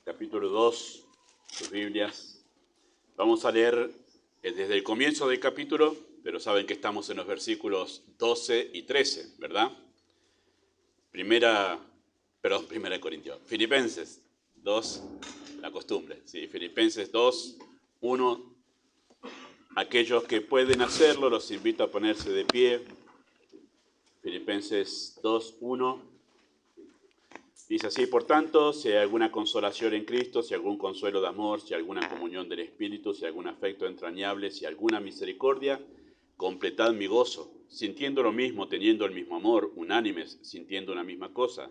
Capítulo 2, sus Biblias. Vamos a leer desde el comienzo del capítulo, pero saben que estamos en los versículos 12 y 13, ¿verdad? Primera de Corintios. Filipenses 2, la costumbre, ¿sí? Filipenses 2, 1. Aquellos que pueden hacerlo, los invito a ponerse de pie. Filipenses 2, 1. Dice así: por tanto, si hay alguna consolación en Cristo, si algún consuelo de amor, si alguna comunión del Espíritu, si algún afecto entrañable, si alguna misericordia, completad mi gozo, sintiendo lo mismo, teniendo el mismo amor, unánimes, sintiendo una misma cosa.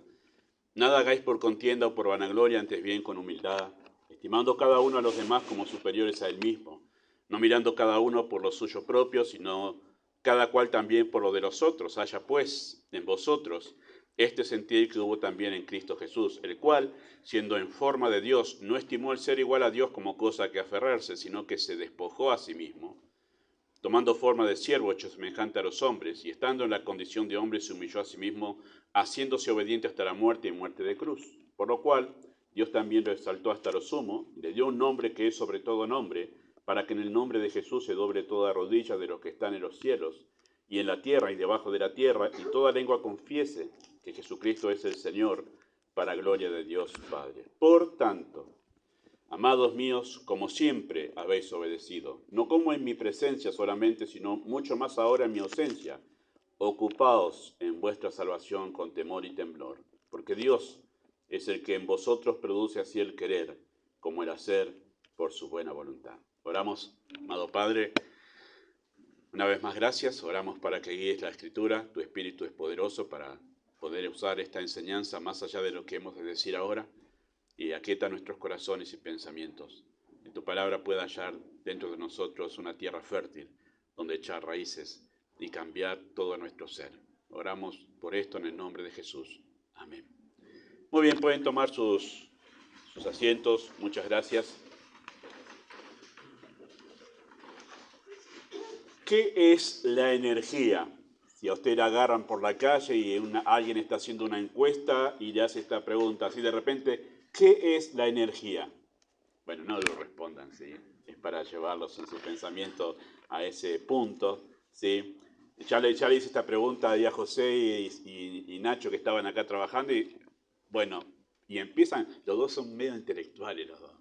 Nada hagáis por contienda o por vanagloria, antes bien con humildad, estimando cada uno a los demás como superiores a él mismo, no mirando cada uno por lo suyo propio, sino cada cual también por lo de los otros. Haya pues en vosotros este sentir que hubo también en Cristo Jesús, el cual, siendo en forma de Dios, no estimó el ser igual a Dios como cosa que aferrarse, sino que se despojó a sí mismo, tomando forma de siervo hecho semejante a los hombres, y estando en la condición de hombre se humilló a sí mismo, haciéndose obediente hasta la muerte y muerte de cruz. Por lo cual Dios también lo exaltó hasta lo sumo, y le dio un nombre que es sobre todo nombre, para que en el nombre de Jesús se doble toda rodilla de los que están en los cielos, y en la tierra y debajo de la tierra, y toda lengua confiese que Jesucristo es el Señor, para gloria de Dios Padre. Por tanto, amados míos, como siempre habéis obedecido, no como en mi presencia solamente, sino mucho más ahora en mi ausencia, ocupaos en vuestra salvación con temor y temblor, porque Dios es el que en vosotros produce así el querer, como el hacer por su buena voluntad. Oramos, amado Padre. Una vez más, gracias. Oramos para que guíes la Escritura. Tu Espíritu es poderoso para poder usar esta enseñanza más allá de lo que hemos de decir ahora, y aquieta nuestros corazones y pensamientos. Que tu palabra pueda hallar dentro de nosotros una tierra fértil donde echar raíces y cambiar todo nuestro ser. Oramos por esto en el nombre de Jesús. Amén. Muy bien, pueden tomar sus asientos. Muchas gracias. ¿Qué es la energía? Si a usted la agarran por la calle y alguien está haciendo una encuesta y le hace esta pregunta, así de repente, ¿qué es la energía? Bueno, no lo respondan, ¿sí? Es para llevarlos en su pensamiento a ese punto, ¿sí? Ya le hice esta pregunta a José y Nacho, que estaban acá trabajando, y bueno, y empiezan, los dos son medio intelectuales los dos,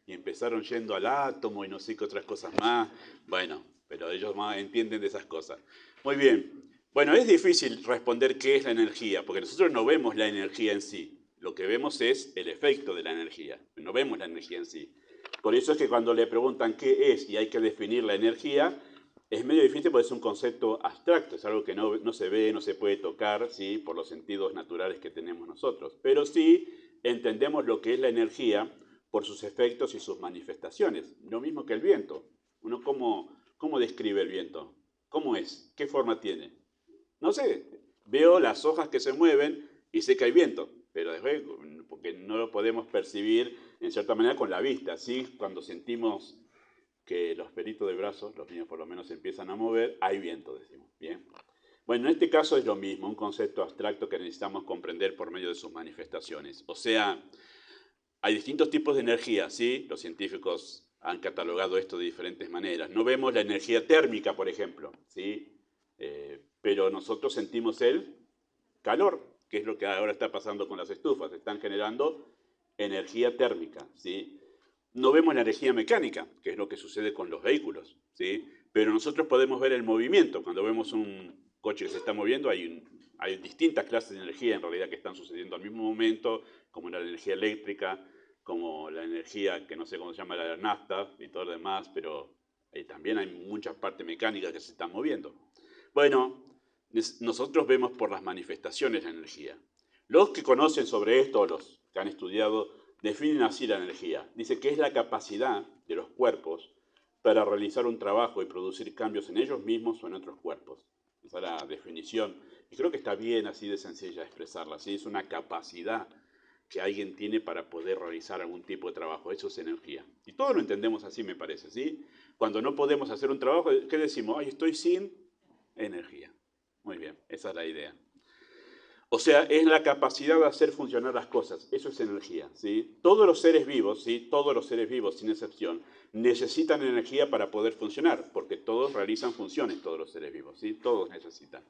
y empezaron yendo al átomo y no sé qué otras cosas más. Bueno, pero ellos más entienden de esas cosas. Muy bien. Bueno, es difícil responder qué es la energía, porque nosotros no vemos la energía en sí. Lo que vemos es el efecto de la energía. No vemos la energía en sí. Por eso es que cuando le preguntan qué es y hay que definir la energía, es medio difícil porque es un concepto abstracto, es algo que no se ve, no se puede tocar, ¿sí? Por los sentidos naturales que tenemos nosotros. Pero sí entendemos lo que es la energía por sus efectos y sus manifestaciones. Lo mismo que el viento. Uno, ¿cómo describe el viento? ¿Cómo es? ¿Qué forma tiene? No sé, veo las hojas que se mueven y sé que hay viento, pero después, porque no lo podemos percibir en cierta manera con la vista, ¿sí? Cuando sentimos que los pelitos del brazo, los míos por lo menos, se empiezan a mover, hay viento, decimos. Bien. Bueno, en este caso es lo mismo, un concepto abstracto que necesitamos comprender por medio de sus manifestaciones. O sea, hay distintos tipos de energía, ¿sí? Los científicos han catalogado esto de diferentes maneras. No vemos la energía térmica, por ejemplo, ¿sí? Pero nosotros sentimos el calor, que es lo que ahora está pasando con las estufas. Están generando energía térmica, ¿sí? No vemos la energía mecánica, que es lo que sucede con los vehículos, ¿sí? Pero nosotros podemos ver el movimiento. Cuando vemos un coche que se está moviendo, hay distintas clases de energía en realidad que están sucediendo al mismo momento, como la energía eléctrica, como la energía que no sé cómo se llama, la nafta y todo lo demás, pero también hay muchas partes mecánicas que se están moviendo. Bueno, nosotros vemos por las manifestaciones la energía. Los que conocen sobre esto, los que han estudiado, definen así la energía. Dice que es la capacidad de los cuerpos para realizar un trabajo y producir cambios en ellos mismos o en otros cuerpos. Esa es la definición. Y creo que está bien así de sencilla expresarla. ¿Sí? Es una capacidad que alguien tiene para poder realizar algún tipo de trabajo. Eso es energía. Y todos lo entendemos así, me parece. ¿Sí? Cuando no podemos hacer un trabajo, ¿qué decimos? Ay, estoy sin energía. Muy bien, esa es la idea. O sea, es la capacidad de hacer funcionar las cosas. Eso es energía, ¿sí? Todos los seres vivos, ¿sí? Todos los seres vivos, sin excepción, necesitan energía para poder funcionar, porque todos realizan funciones, todos los seres vivos, ¿sí? Todos necesitan.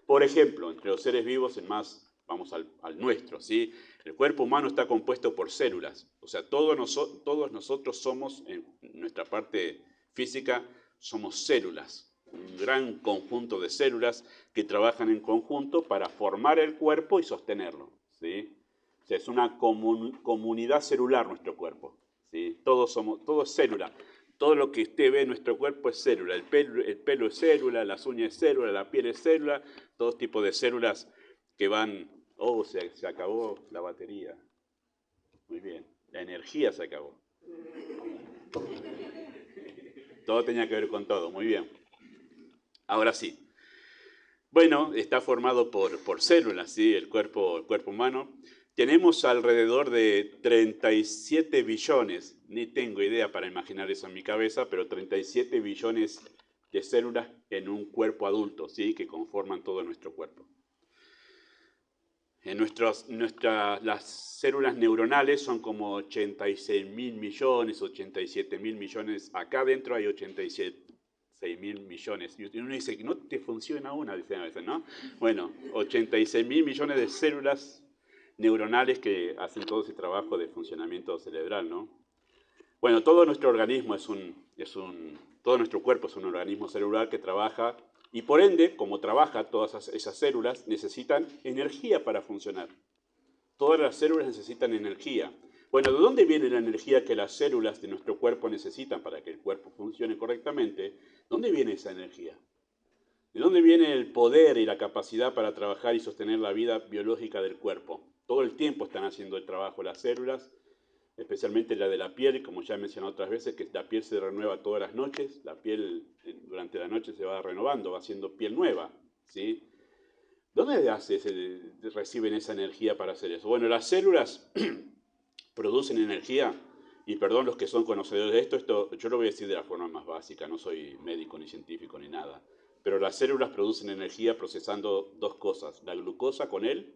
Por ejemplo, entre los seres vivos, el más, vamos al nuestro, ¿sí? El cuerpo humano está compuesto por células. O sea, todos nosotros somos, en nuestra parte física, somos células. Un gran conjunto de células que trabajan en conjunto para formar el cuerpo y sostenerlo, ¿sí? O sea, es una comunidad celular nuestro cuerpo, ¿sí? Todo es célula. Todo lo que usted ve en nuestro cuerpo es célula. El pelo es célula, las uñas es célula, la piel es célula, todo tipo de células que van... Oh, se acabó la batería. Muy bien. La energía se acabó. Todo tenía que ver con todo. Muy bien. Ahora sí. Bueno, está formado por células, ¿sí? El cuerpo humano. Tenemos alrededor de 37 billones, ni tengo idea para imaginar eso en mi cabeza, pero 37 billones de células en un cuerpo adulto, ¿sí? Que conforman todo nuestro cuerpo. Las células neuronales son como 86 mil millones, 87 mil millones. Acá adentro hay 86 mil millones. Y uno dice que no te funciona una, dicen a veces, ¿no? Bueno, 86 mil millones de células neuronales que hacen todo ese trabajo de funcionamiento cerebral, ¿no? Bueno, todo nuestro organismo todo nuestro cuerpo es un organismo celular que trabaja y por ende, como trabaja todas esas células, necesitan energía para funcionar. Todas las células necesitan energía. Bueno, ¿de dónde viene la energía que las células de nuestro cuerpo necesitan para que el cuerpo funcione correctamente? ¿Dónde viene esa energía? ¿De dónde viene el poder y la capacidad para trabajar y sostener la vida biológica del cuerpo? Todo el tiempo están haciendo el trabajo las células, especialmente la de la piel, como ya he mencionado otras veces, que la piel se renueva todas las noches, la piel durante la noche se va renovando, va haciendo piel nueva, ¿sí? ¿Dónde reciben esa energía para hacer eso? Bueno, las células producen energía, y perdón los que son conocedores de esto yo lo voy a decir de la forma más básica, no soy médico ni científico ni nada, pero las células producen energía procesando dos cosas, la glucosa con el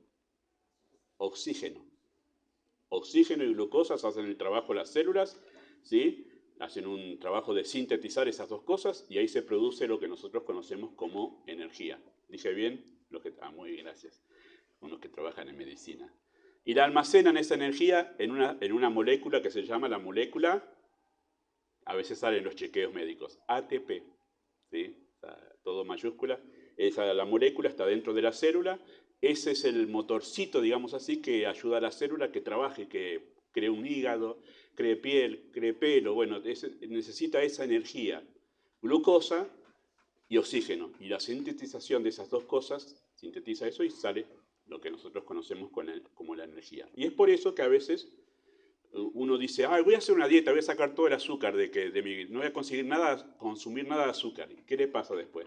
oxígeno. Oxígeno y glucosa hacen el trabajo de las células, ¿sí? Hacen un trabajo de sintetizar esas dos cosas y ahí se produce lo que nosotros conocemos como energía. ¿Dije bien? Muy bien, gracias. Unos que trabajan en medicina. Y la almacenan esa energía en una molécula que se llama la molécula, a veces salen los chequeos médicos, ATP, ¿sí? Todo mayúscula. La molécula está dentro de la célula. Ese es el motorcito, digamos así, que ayuda a la célula que trabaje, que cree un hígado, cree piel, cree pelo. Bueno, necesita esa energía, glucosa y oxígeno. Y la sintetización de esas dos cosas sintetiza eso y sale lo que nosotros conocemos como la energía. Y es por eso que a veces uno dice, voy a hacer una dieta, voy a sacar todo el azúcar no voy a consumir nada de azúcar. ¿Y qué le pasa después?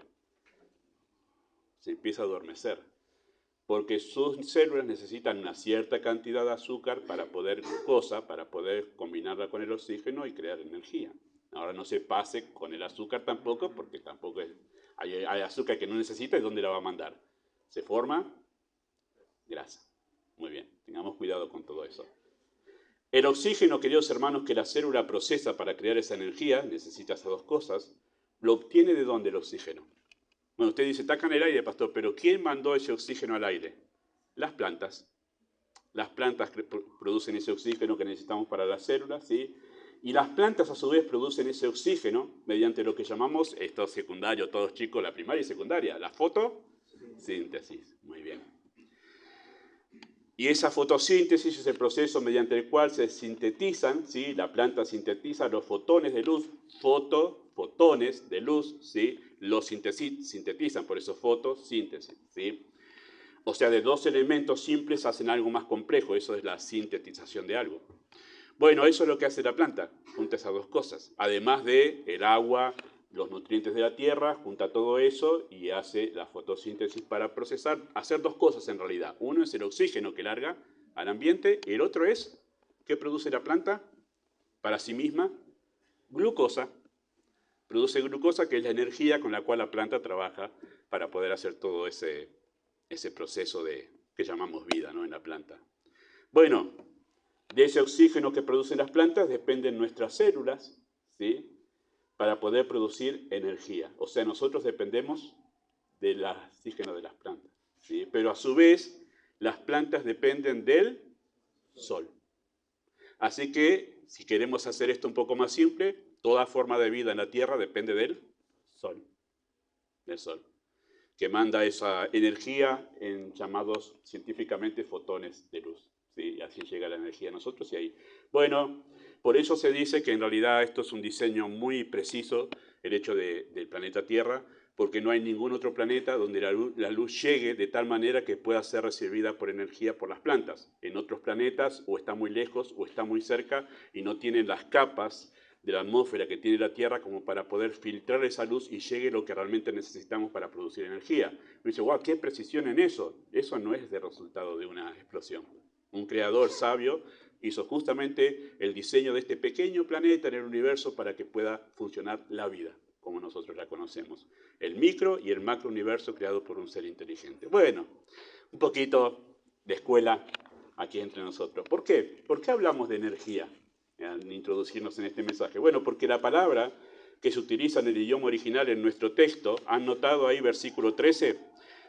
Se empieza a adormecer, porque sus células necesitan una cierta cantidad de azúcar glucosa, para poder combinarla con el oxígeno y crear energía. Ahora no se pase con el azúcar tampoco, porque tampoco hay azúcar que no necesita, ¿y dónde la va a mandar? Se forma grasa. Muy bien, tengamos cuidado con todo eso. El oxígeno, queridos hermanos, que la célula procesa para crear esa energía, necesita esas dos cosas, ¿lo obtiene de dónde el oxígeno? Bueno, usted dice, tacan el aire, pastor, pero ¿quién mandó ese oxígeno al aire? Las plantas. Las plantas producen ese oxígeno que necesitamos para las células, ¿sí? Y las plantas a su vez producen ese oxígeno mediante lo que llamamos, esto es secundario, todos chicos, la primaria y secundaria, la fotosíntesis. Muy bien. Y esa fotosíntesis es el proceso mediante el cual se sintetizan, ¿sí? La planta sintetiza los fotones de luz, fotones de luz, ¿sí? Los sintetizan, por eso fotosíntesis, ¿sí? O sea, de dos elementos simples hacen algo más complejo, eso es la sintetización de algo. Bueno, eso es lo que hace la planta, junta esas dos cosas, además de el agua, los nutrientes de la tierra, junta todo eso y hace la fotosíntesis para procesar, hacer dos cosas en realidad. Uno es el oxígeno que larga al ambiente y el otro es, ¿qué produce la planta para sí misma? Glucosa. Produce glucosa, que es la energía con la cual la planta trabaja para poder hacer todo ese proceso de que llamamos vida, ¿no?, en la planta. Bueno, de ese oxígeno que producen las plantas dependen nuestras células, ¿sí?, para poder producir energía. O sea, nosotros dependemos del oxígeno de las plantas, ¿sí? Pero a su vez, las plantas dependen del sol. Así que, si queremos hacer esto un poco más simple, toda forma de vida en la Tierra depende del sol, que manda esa energía en llamados científicamente fotones de luz, ¿sí? Y así llega la energía a nosotros y ahí. Bueno, por eso se dice que en realidad esto es un diseño muy preciso, el hecho del planeta Tierra, porque no hay ningún otro planeta donde la luz llegue de tal manera que pueda ser recibida por energía por las plantas. En otros planetas o está muy lejos o está muy cerca y no tienen las capas de la atmósfera que tiene la Tierra como para poder filtrar esa luz y llegue lo que realmente necesitamos para producir energía. Me dice, wow, qué precisión en eso. Eso no es de resultado de una explosión. Un creador sabio hizo justamente el diseño de este pequeño planeta en el universo para que pueda funcionar la vida, como nosotros la conocemos. El micro y el macro universo creado por un ser inteligente. Bueno, un poquito de escuela aquí entre nosotros. ¿Por qué? ¿Por qué hablamos de energía al introducirnos en este mensaje? Bueno, porque la palabra que se utiliza en el idioma original en nuestro texto, han notado ahí versículo 13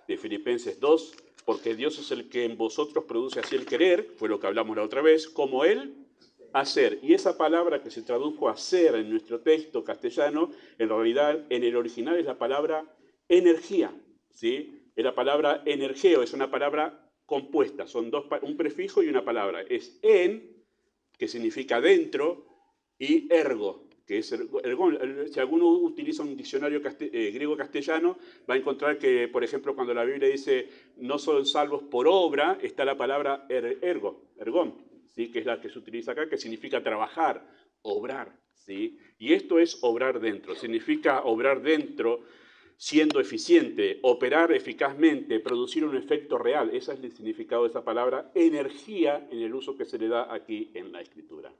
de Filipenses 2, porque Dios es el que en vosotros produce así el querer, fue lo que hablamos la otra vez, como Él hacer. Y esa palabra que se tradujo hacer en nuestro texto castellano, en realidad en el original es la palabra energía, ¿sí? Es la palabra energeo, es una palabra compuesta, son un prefijo y una palabra. Es en, que significa dentro, y ergo, que es ergón. Si alguno utiliza un diccionario griego-castellano, va a encontrar que, por ejemplo, cuando la Biblia dice no son salvos por obra, está la palabra ergón, ¿sí?, que es la que se utiliza acá, que significa trabajar, obrar, ¿sí? Y esto es obrar dentro, significa obrar dentro siendo eficiente, operar eficazmente, producir un efecto real. Ese es el significado de esa palabra energía en el uso que se le da aquí en la Escritura.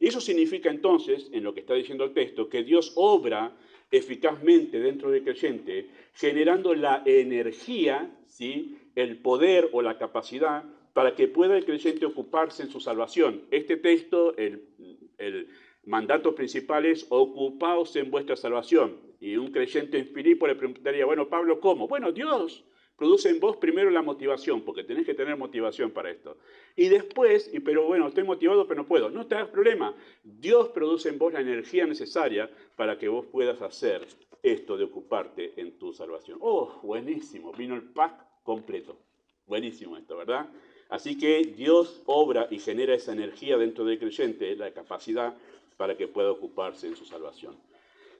Y eso significa entonces, en lo que está diciendo el texto, que Dios obra eficazmente dentro del creyente, generando la energía, ¿sí?, el poder o la capacidad para que pueda el creyente ocuparse en su salvación. Este texto, el mandato principal es ocupaos en vuestra salvación. Y un creyente en Filipo le preguntaría, bueno, Pablo, ¿cómo? Bueno, Dios produce en vos primero la motivación, porque tenés que tener motivación para esto. Y después, pero bueno, estoy motivado, pero no puedo. No te hagas problema. Dios produce en vos la energía necesaria para que vos puedas hacer esto de ocuparte en tu salvación. ¡Oh, buenísimo! Vino el pack completo. Buenísimo esto, ¿verdad? Así que Dios obra y genera esa energía dentro del creyente, la capacidad para que pueda ocuparse en su salvación.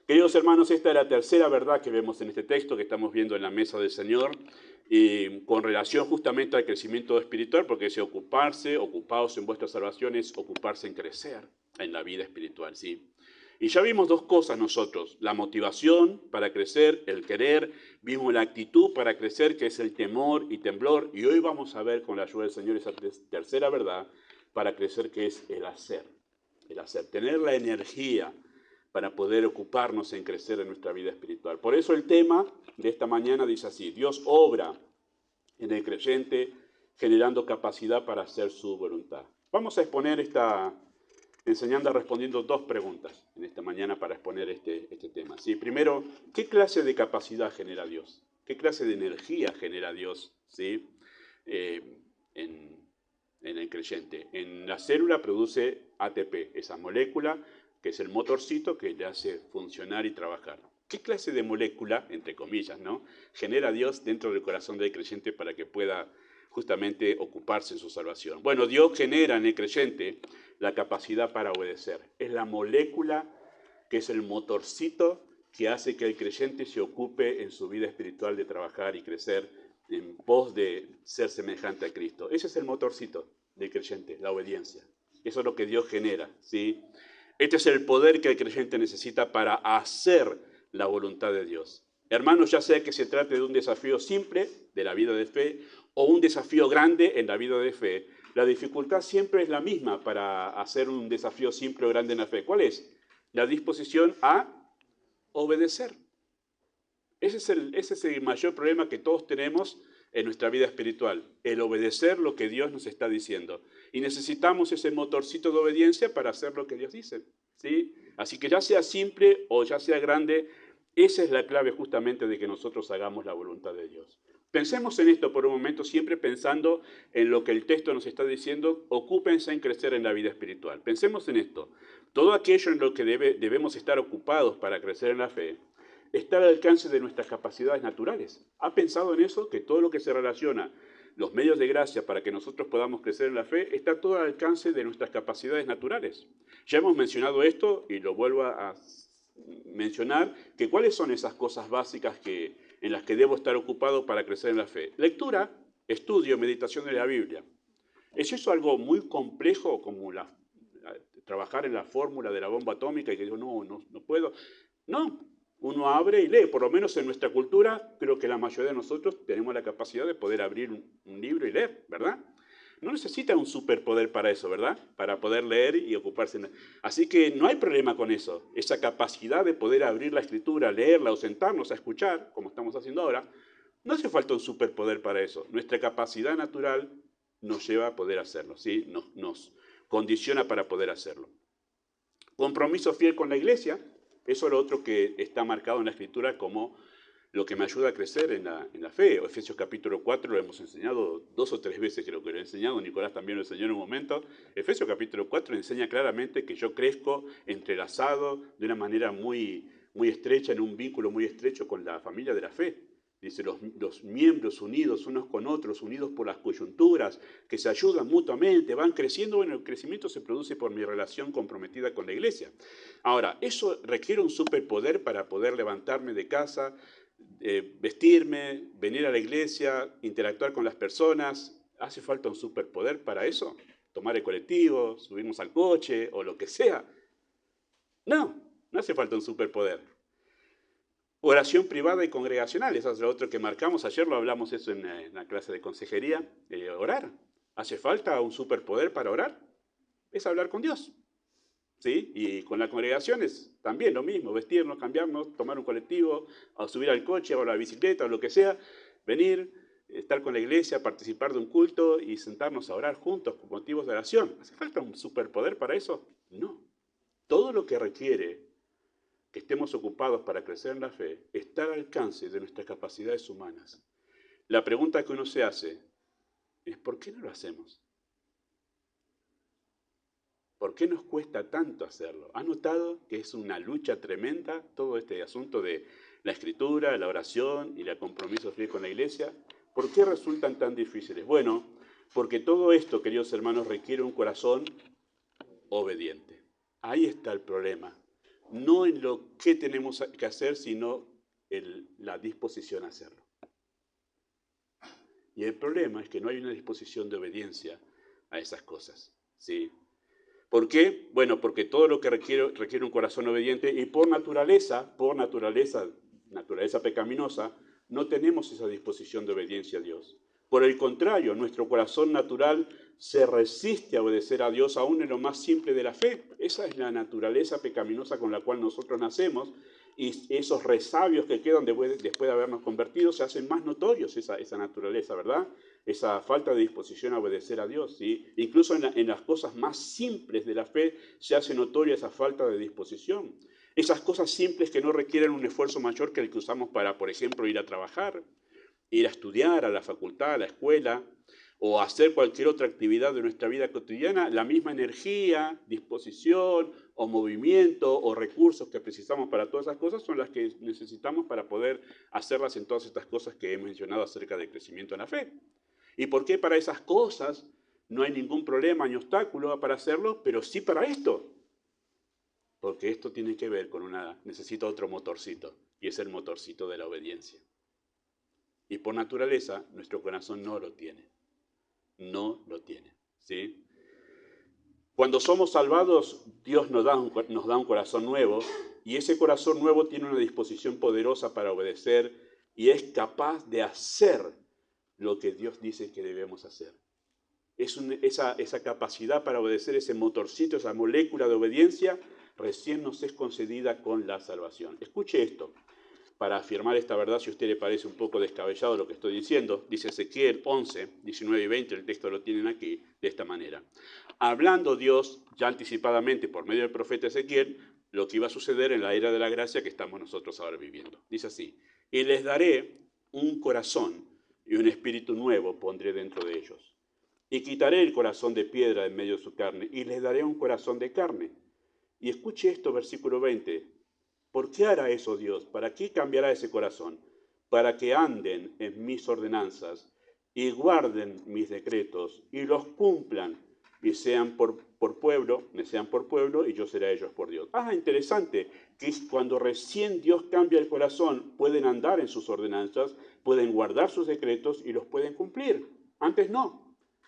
Queridos hermanos, esta es la tercera verdad que vemos en este texto que estamos viendo en la mesa del Señor, y con relación justamente al crecimiento espiritual, porque ese ocupaos en vuestra salvación, es ocuparse en crecer en la vida espiritual, ¿sí? Y ya vimos dos cosas nosotros, la motivación para crecer, el querer, vimos la actitud para crecer, que es el temor y temblor, y hoy vamos a ver con la ayuda del Señor esa tercera verdad para crecer, que es el hacer, tener la energía para poder ocuparnos en crecer en nuestra vida espiritual. Por eso el tema de esta mañana dice así: Dios obra en el creyente generando capacidad para hacer su voluntad. Vamos a exponer esta enseñanza respondiendo dos preguntas en esta mañana para exponer este tema. ¿Sí? Primero, ¿qué clase de capacidad genera Dios? ¿Qué clase de energía genera Dios? ¿Sí? En el creyente. En la célula produce ATP, esa molécula que es el motorcito que le hace funcionar y trabajar. ¿Qué clase de molécula, entre comillas, ¿no?, genera Dios dentro del corazón del creyente para que pueda justamente ocuparse en su salvación? Bueno, Dios genera en el creyente la capacidad para obedecer. Es la molécula que es el motorcito que hace que el creyente se ocupe en su vida espiritual de trabajar y crecer en pos de ser semejante a Cristo. Ese es el motorcito del creyente, la obediencia. Eso es lo que Dios genera, ¿sí? Este es el poder que el creyente necesita para hacer la voluntad de Dios. Hermanos, ya sea que se trate de un desafío simple de la vida de fe o un desafío grande en la vida de fe, la dificultad siempre es la misma para hacer un desafío simple o grande en la fe. ¿Cuál es? La disposición a obedecer. Ese es el mayor problema que todos tenemos en nuestra vida espiritual, el obedecer lo que Dios nos está diciendo. Y necesitamos ese motorcito de obediencia para hacer lo que Dios dice, ¿sí? Así que ya sea simple o ya sea grande, esa es la clave justamente de que nosotros hagamos la voluntad de Dios. Pensemos en esto por un momento, siempre pensando en lo que el texto nos está diciendo, ocúpense en crecer en la vida espiritual. Pensemos en esto. Todo aquello en lo que debemos estar ocupados para crecer en la fe está al alcance de nuestras capacidades naturales. ¿Ha pensado en eso? Que todo lo que se relaciona, los medios de gracia para que nosotros podamos crecer en la fe, está todo al alcance de nuestras capacidades naturales. Ya hemos mencionado esto y lo vuelvo a mencionar, que cuáles son esas cosas básicas en las que debo estar ocupado para crecer en la fe. Lectura, estudio, meditación de la Biblia. ¿Es eso algo muy complejo como trabajar en la fórmula de la bomba atómica y que digo, no puedo? No, uno abre y lee, por lo menos en nuestra cultura, creo que la mayoría de nosotros tenemos la capacidad de poder abrir un libro y leer, ¿verdad? No necesita un superpoder para eso, ¿verdad? Para poder leer y ocuparse. Así que no hay problema con eso. Esa capacidad de poder abrir la escritura, leerla o sentarnos a escuchar, como estamos haciendo ahora, no hace falta un superpoder para eso. Nuestra capacidad natural nos lleva a poder hacerlo, ¿sí? Nos condiciona para poder hacerlo. Compromiso fiel con la iglesia, eso es lo otro que está marcado en la escritura como lo que me ayuda a crecer en la fe. Efesios capítulo 4 lo hemos enseñado 2 o 3 veces, creo que lo he enseñado, Nicolás también lo enseñó en un momento. Efesios capítulo 4 enseña claramente que yo crezco entrelazado de una manera muy estrecha, en un vínculo muy estrecho con la familia de la fe. Dice, los miembros unidos unos con otros, unidos por las coyunturas, que se ayudan mutuamente, van creciendo. Bueno, el crecimiento se produce por mi relación comprometida con la iglesia. Ahora, eso requiere un superpoder para poder levantarme de casa, vestirme, venir a la iglesia, interactuar con las personas. ¿Hace falta un superpoder para eso? ¿Tomar el colectivo, subirnos al coche o lo que sea? No hace falta un superpoder. Oración privada y congregacional, eso es lo otro que marcamos. Ayer lo hablamos eso en la clase de consejería. Orar. ¿Hace falta un superpoder para orar? Es hablar con Dios. ¿Sí? Y con las congregaciones también lo mismo, vestirnos, cambiarnos, tomar un colectivo, o subir al coche o a la bicicleta o lo que sea, venir, estar con la iglesia, participar de un culto y sentarnos a orar juntos con motivos de oración. ¿Hace falta un superpoder para eso? No. Todo lo que requiere que estemos ocupados para crecer en la fe está al alcance de nuestras capacidades humanas. La pregunta que uno se hace es ¿por qué no lo hacemos? ¿Por qué nos cuesta tanto hacerlo? ¿Ha notado que es una lucha tremenda todo este asunto de la escritura, la oración y el compromiso fiel con la iglesia? ¿Por qué resultan tan difíciles? Bueno, porque todo esto, queridos hermanos, requiere un corazón obediente. Ahí está el problema. No en lo que tenemos que hacer, sino en la disposición a hacerlo. Y el problema es que no hay una disposición de obediencia a esas cosas, ¿sí? ¿Por qué? Bueno, porque todo lo que requiere un corazón obediente y por naturaleza pecaminosa, no tenemos esa disposición de obediencia a Dios. Por el contrario, nuestro corazón natural se resiste a obedecer a Dios aún en lo más simple de la fe. Esa es la naturaleza pecaminosa con la cual nosotros nacemos y esos resabios que quedan después de habernos convertido se hacen más notorios, esa naturaleza, ¿verdad? Esa falta de disposición a obedecer a Dios, ¿sí? Incluso en las cosas más simples de la fe se hace notoria esa falta de disposición. Esas cosas simples que no requieren un esfuerzo mayor que el que usamos para, por ejemplo, ir a trabajar, ir a estudiar a la facultad, a la escuela, o hacer cualquier otra actividad de nuestra vida cotidiana, la misma energía, disposición o movimiento o recursos que precisamos para todas esas cosas son las que necesitamos para poder hacerlas en todas estas cosas que he mencionado acerca del crecimiento en la fe. ¿Y por qué para esas cosas no hay ningún problema ni obstáculo para hacerlo, pero sí para esto? Porque esto tiene que ver con necesita otro motorcito, y es el motorcito de la obediencia. Y por naturaleza, nuestro corazón no lo tiene. No lo tiene, ¿sí? Cuando somos salvados, Dios nos da un corazón nuevo, y ese corazón nuevo tiene una disposición poderosa para obedecer y es capaz de hacer lo que Dios dice que debemos hacer. Esa capacidad para obedecer, ese motorcito, esa molécula de obediencia, recién nos es concedida con la salvación. Escuche esto. para afirmar esta verdad, si a usted le parece un poco descabellado lo que estoy diciendo. Dice Ezequiel 11, 19 y 20, el texto lo tienen aquí, de esta manera. Hablando Dios ya anticipadamente por medio del profeta Ezequiel, lo que iba a suceder en la era de la gracia que estamos nosotros ahora viviendo. Dice así: y les daré un corazón y un espíritu nuevo pondré dentro de ellos. Y quitaré el corazón de piedra en medio de su carne y les daré un corazón de carne. Y escuche esto, versículo 20. ¿Por qué hará eso Dios? ¿Para qué cambiará ese corazón? Para que anden en mis ordenanzas y guarden mis decretos y los cumplan y sean por pueblo, me sean por pueblo y yo seré a ellos por Dios. Interesante que cuando recién Dios cambia el corazón, pueden andar en sus ordenanzas, pueden guardar sus decretos y los pueden cumplir. Antes no.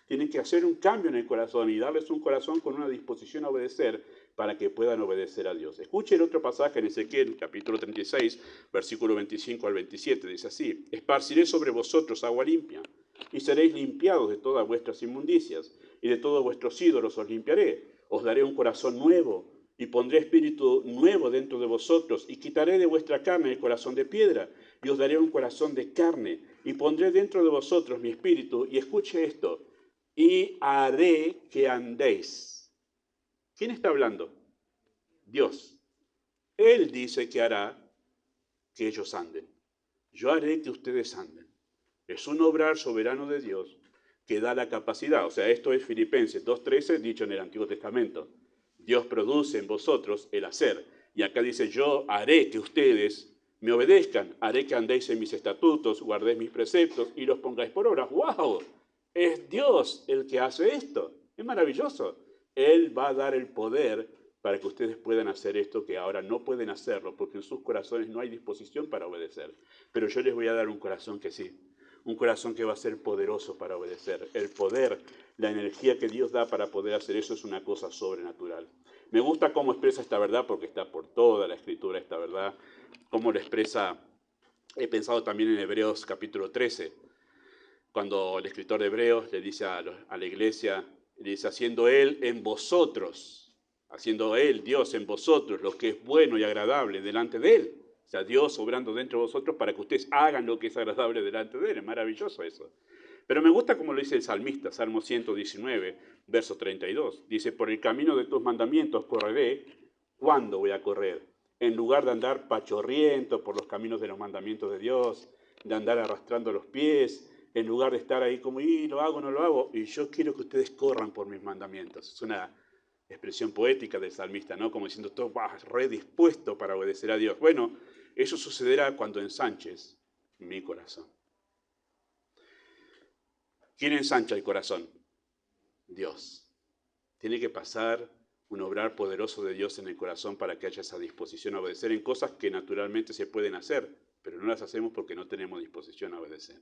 Tienen que hacer un cambio en el corazón y darles un corazón con una disposición a obedecer para que puedan obedecer a Dios. Escuche el otro pasaje en Ezequiel, capítulo 36, versículo 25 al 27. Dice así: esparciré sobre vosotros agua limpia y seréis limpiados de todas vuestras inmundicias y de todos vuestros ídolos os limpiaré. Os daré un corazón nuevo y pondré espíritu nuevo dentro de vosotros y quitaré de vuestra carne el corazón de piedra y os daré un corazón de carne y pondré dentro de vosotros mi espíritu. Y escuche esto: y haré que andéis. ¿Quién está hablando? Dios. Él dice que hará que ellos anden. Yo haré que ustedes anden. Es un obrar soberano de Dios que da la capacidad. O sea, esto es Filipenses 2:13, dicho en el Antiguo Testamento. Dios produce en vosotros el hacer. Y acá dice: yo haré que ustedes me obedezcan, haré que andéis en mis estatutos, guardéis mis preceptos y los pongáis por obra. ¡Wow! Es Dios el que hace esto. Es maravilloso. Él va a dar el poder para que ustedes puedan hacer esto que ahora no pueden hacerlo, porque en sus corazones no hay disposición para obedecer. Pero yo les voy a dar un corazón que sí. Un corazón que va a ser poderoso para obedecer. El poder, la energía que Dios da para poder hacer eso es una cosa sobrenatural. Me gusta cómo expresa esta verdad, porque está por toda la Escritura esta verdad. Cómo lo expresa, he pensado también en Hebreos capítulo 13, cuando el escritor de Hebreos le dice a la iglesia, le dice: haciendo Él en vosotros, haciendo Él, Dios, en vosotros, lo que es bueno y agradable delante de Él. O sea, Dios obrando dentro de vosotros para que ustedes hagan lo que es agradable delante de Él. Es maravilloso eso. Pero me gusta como lo dice el salmista, Salmo 119, verso 32. Dice: por el camino de tus mandamientos correré. ¿Cuándo voy a correr? En lugar de andar pachorriento por los caminos de los mandamientos de Dios, de andar arrastrando los pies, en lugar de estar ahí como, y lo hago, no lo hago, y yo quiero que ustedes corran por mis mandamientos. Es una expresión poética del salmista, ¿no? Como diciendo: todo vas redispuesto para obedecer a Dios. Bueno, eso sucederá cuando ensanches mi corazón. ¿Quién ensancha el corazón? Dios. Tiene que pasar un obrar poderoso de Dios en el corazón para que haya esa disposición a obedecer en cosas que naturalmente se pueden hacer, pero no las hacemos porque no tenemos disposición a obedecer.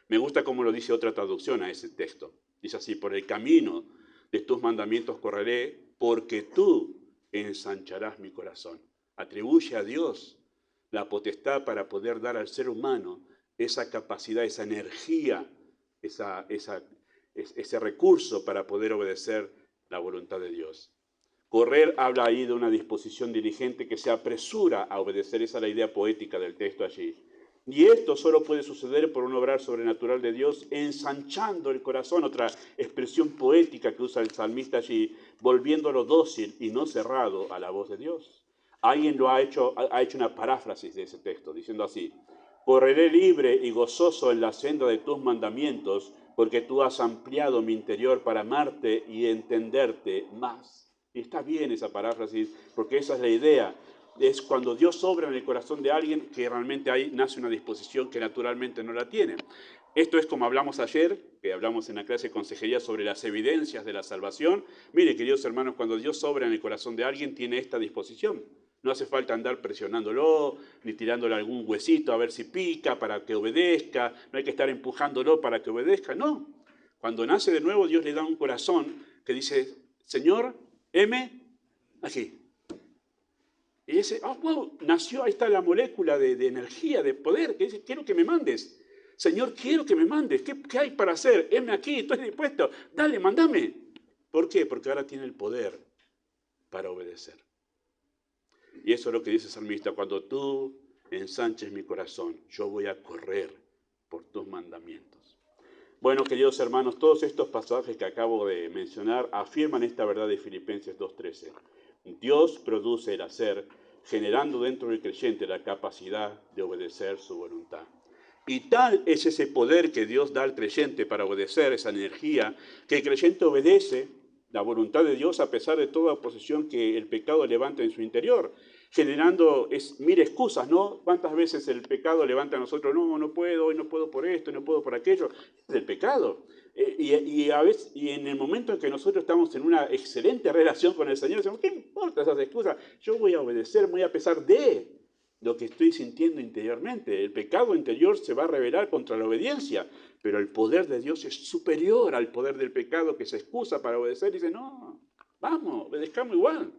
Me gusta cómo lo dice otra traducción a ese texto. Dice así: por el camino de tus mandamientos correré, porque tú ensancharás mi corazón. Atribuye a Dios la potestad para poder dar al ser humano esa capacidad, esa energía, ese recurso para poder obedecer la voluntad de Dios. Correr habla ahí de una disposición diligente que se apresura a obedecer. Esa es la idea poética del texto allí. Y esto solo puede suceder por un obrar sobrenatural de Dios, ensanchando el corazón, otra expresión poética que usa el salmista allí, volviéndolo dócil y no cerrado a la voz de Dios. Alguien ha hecho una paráfrasis de ese texto, diciendo así: correré libre y gozoso en la senda de tus mandamientos, porque tú has ampliado mi interior para amarte y entenderte más. Y está bien esa paráfrasis, porque esa es la idea. Es cuando Dios obra en el corazón de alguien que realmente ahí nace una disposición que naturalmente no la tiene. Esto es como hablamos ayer, que hablamos en la clase de consejería sobre las evidencias de la salvación. Mire, queridos hermanos, cuando Dios obra en el corazón de alguien, tiene esta disposición. No hace falta andar presionándolo, ni tirándole algún huesito a ver si pica para que obedezca. No hay que estar empujándolo para que obedezca, no. Cuando nace de nuevo, Dios le da un corazón que dice: Señor, heme aquí. Y dice: wow, nació, ahí está la molécula de energía, de poder, que dice: quiero que me mandes. Señor, quiero que me mandes. ¿Qué hay para hacer? Heme aquí, estoy dispuesto. Dale, mándame. ¿Por qué? Porque ahora tiene el poder para obedecer. Y eso es lo que dice el salmista: cuando tú ensanches mi corazón, yo voy a correr por tus mandamientos. Bueno, queridos hermanos, todos estos pasajes que acabo de mencionar afirman esta verdad de Filipenses 2:13. Dios produce el hacer, generando dentro del creyente la capacidad de obedecer su voluntad. Y tal es ese poder que Dios da al creyente para obedecer, esa energía, que el creyente obedece la voluntad de Dios a pesar de toda oposición que el pecado levanta en su interior, generando mil excusas, ¿no? ¿Cuántas veces el pecado levanta a nosotros? No, no puedo, hoy no puedo por esto, no puedo por aquello. Es el pecado. A veces, y en el momento en que nosotros estamos en una excelente relación con el Señor, decimos, ¿qué importa esas excusas? Yo voy a obedecer, muy a pesar de lo que estoy sintiendo interiormente. El pecado interior se va a rebelar contra la obediencia, pero el poder de Dios es superior al poder del pecado que se excusa para obedecer y dice, no, vamos, obedezcamos igual.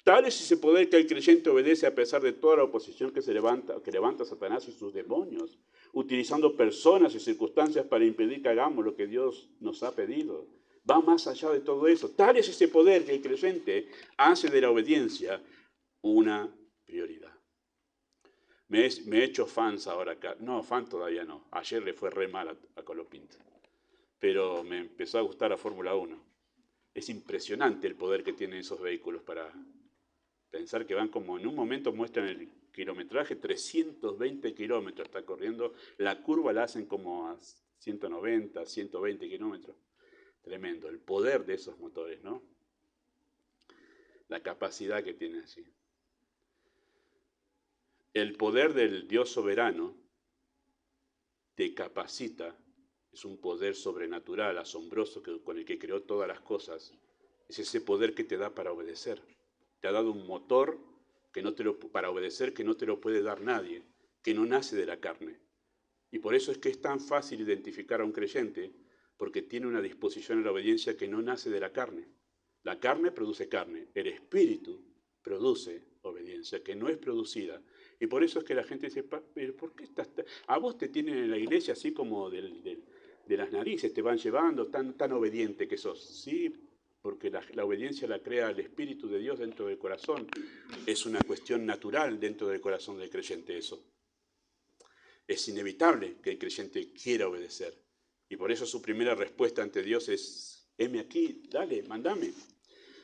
Tal es ese poder que el creyente obedece a pesar de toda la oposición que levanta Satanás y sus demonios, utilizando personas y circunstancias para impedir que hagamos lo que Dios nos ha pedido. Va más allá de todo eso. Tal es ese poder que el creyente hace de la obediencia una prioridad. Me he hecho fans ahora acá. No, fan todavía no. Ayer le fue re mal a Colopinto. Pero me empezó a gustar la Fórmula 1. Es impresionante el poder que tienen esos vehículos para pensar que van como en un momento muestran el kilometraje, 320 kilómetros está corriendo. La curva la hacen como a 190, 120 kilómetros. Tremendo. El poder de esos motores, ¿no? La capacidad que tienen así. El poder del Dios soberano te capacita, es un poder sobrenatural, asombroso, con el que creó todas las cosas. Es ese poder que te da para obedecer. Te ha dado un motor para obedecer que no te lo puede dar nadie, que no nace de la carne. Y por eso es que es tan fácil identificar a un creyente, porque tiene una disposición a la obediencia que no nace de la carne. La carne produce carne, el espíritu produce obediencia, que no es producida. Y por eso es que la gente dice, pero ¿por qué estás a vos te tienen en la iglesia así como de las narices, te van llevando, tan obediente que sos? Sí, porque la obediencia la crea el Espíritu de Dios dentro del corazón. Es una cuestión natural dentro del corazón del creyente eso. Es inevitable que el creyente quiera obedecer. Y por eso su primera respuesta ante Dios es, heme aquí, dale, mandame.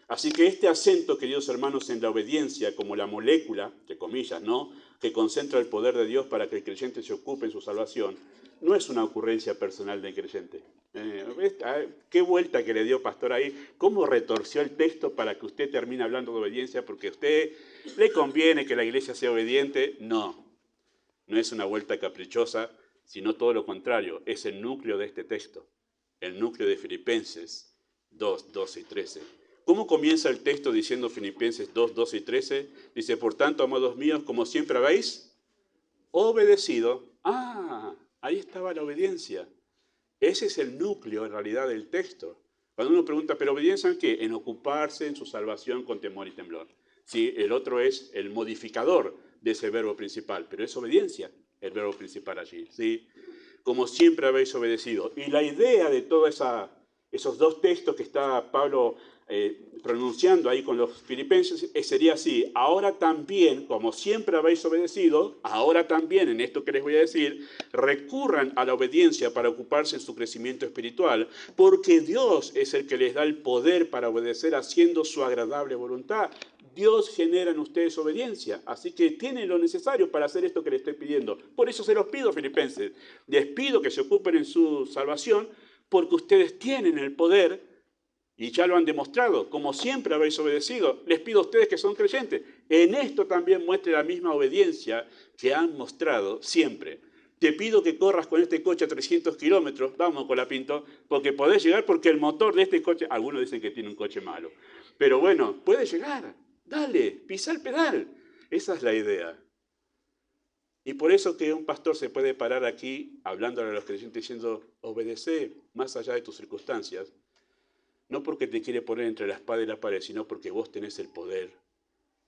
Así que este acento, queridos hermanos, en la obediencia, como la molécula, entre comillas, ¿no?, que concentra el poder de Dios para que el creyente se ocupe en su salvación, no es una ocurrencia personal del creyente. Qué vuelta que le dio Pastor ahí, cómo retorció el texto para que usted termine hablando de obediencia, porque a usted le conviene que la iglesia sea obediente. No es una vuelta caprichosa, sino todo lo contrario, es el núcleo de este texto, el núcleo de Filipenses 2, 12 y 13. ¿Cómo comienza el texto diciendo Filipenses 2, 12 y 13? Dice, por tanto, amados míos, como siempre habéis obedecido. Ahí estaba la obediencia. Ese es el núcleo, en realidad, del texto. Cuando uno pregunta, ¿pero obediencia en qué? En ocuparse en su salvación con temor y temblor. Sí, el otro es el modificador de ese verbo principal, pero es obediencia el verbo principal allí. ¿Sí? Como siempre habéis obedecido. Y la idea de todos esos dos textos que está Pablo pronunciando ahí con los filipenses sería así: ahora también, como siempre habéis obedecido, ahora también en esto que les voy a decir, recurran a la obediencia para ocuparse en su crecimiento espiritual, porque Dios es el que les da el poder para obedecer haciendo su agradable voluntad. Dios genera en ustedes obediencia, así que tienen lo necesario para hacer esto que les estoy pidiendo. Por eso se los pido, filipenses. Les pido que se ocupen en su salvación, porque ustedes tienen el poder y ya lo han demostrado, como siempre habéis obedecido. Les pido a ustedes que son creyentes, en esto también muestre la misma obediencia que han mostrado siempre. Te pido que corras con este coche a 300 kilómetros, vamos Colapinto, porque podés llegar, porque el motor de este coche, algunos dicen que tiene un coche malo, pero bueno, puede llegar, dale, pisa el pedal. Esa es la idea. Y por eso que un pastor se puede parar aquí, hablándole a los creyentes, diciendo, obedece más allá de tus circunstancias, no porque te quiere poner entre la espada y la pared, sino porque vos tenés el poder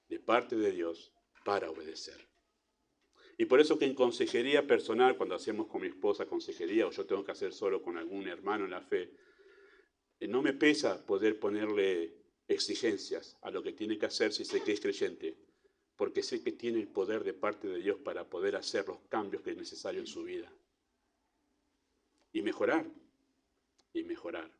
de parte de Dios para obedecer. Y por eso que en consejería personal, cuando hacemos con mi esposa consejería, o yo tengo que hacer solo con algún hermano en la fe, no me pesa poder ponerle exigencias a lo que tiene que hacer si sé que es creyente, porque sé que tiene el poder de parte de Dios para poder hacer los cambios que es necesario en su vida. Y mejorar, y mejorar.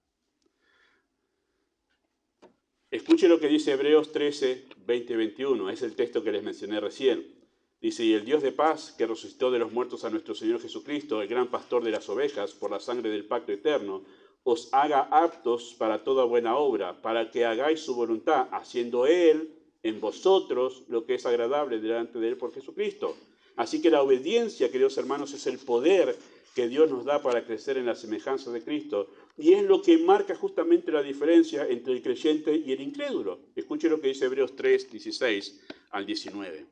Escuche lo que dice Hebreos 13, 20 y 21, es el texto que les mencioné recién. Dice, y el Dios de paz, que resucitó de los muertos a nuestro Señor Jesucristo, el gran pastor de las ovejas, por la sangre del pacto eterno, os haga aptos para toda buena obra, para que hagáis su voluntad, haciendo Él en vosotros lo que es agradable delante de Él por Jesucristo. Así que la obediencia, queridos hermanos, es el poder que Dios nos da para crecer en la semejanza de Cristo, y es lo que marca justamente la diferencia entre el creyente y el incrédulo. Escuche lo que dice Hebreos 3, 16 al 19.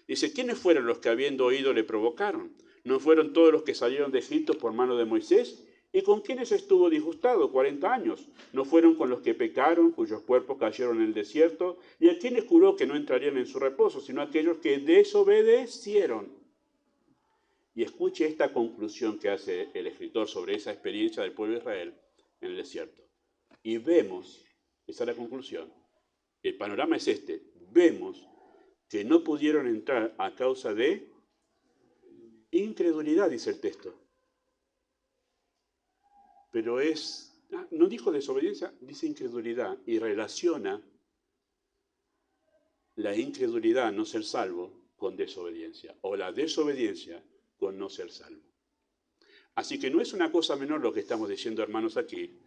Dice, ¿quiénes fueron los que habiendo oído le provocaron? ¿No fueron todos los que salieron de Egipto por mano de Moisés? ¿Y con quiénes estuvo disgustado 40 años? ¿No fueron con los que pecaron, cuyos cuerpos cayeron en el desierto? ¿Y a quiénes juró que no entrarían en su reposo, sino a aquellos que desobedecieron? Y escuche esta conclusión que hace el escritor sobre esa experiencia del pueblo de Israel en el desierto. Y vemos, esa es la conclusión, el panorama es este, vemos que no pudieron entrar a causa de incredulidad, dice el texto. Pero no dijo desobediencia, dice incredulidad, y relaciona la incredulidad, no ser salvo, con desobediencia, o la desobediencia con no ser salvo. Así que no es una cosa menor lo que estamos diciendo, hermanos, aquí,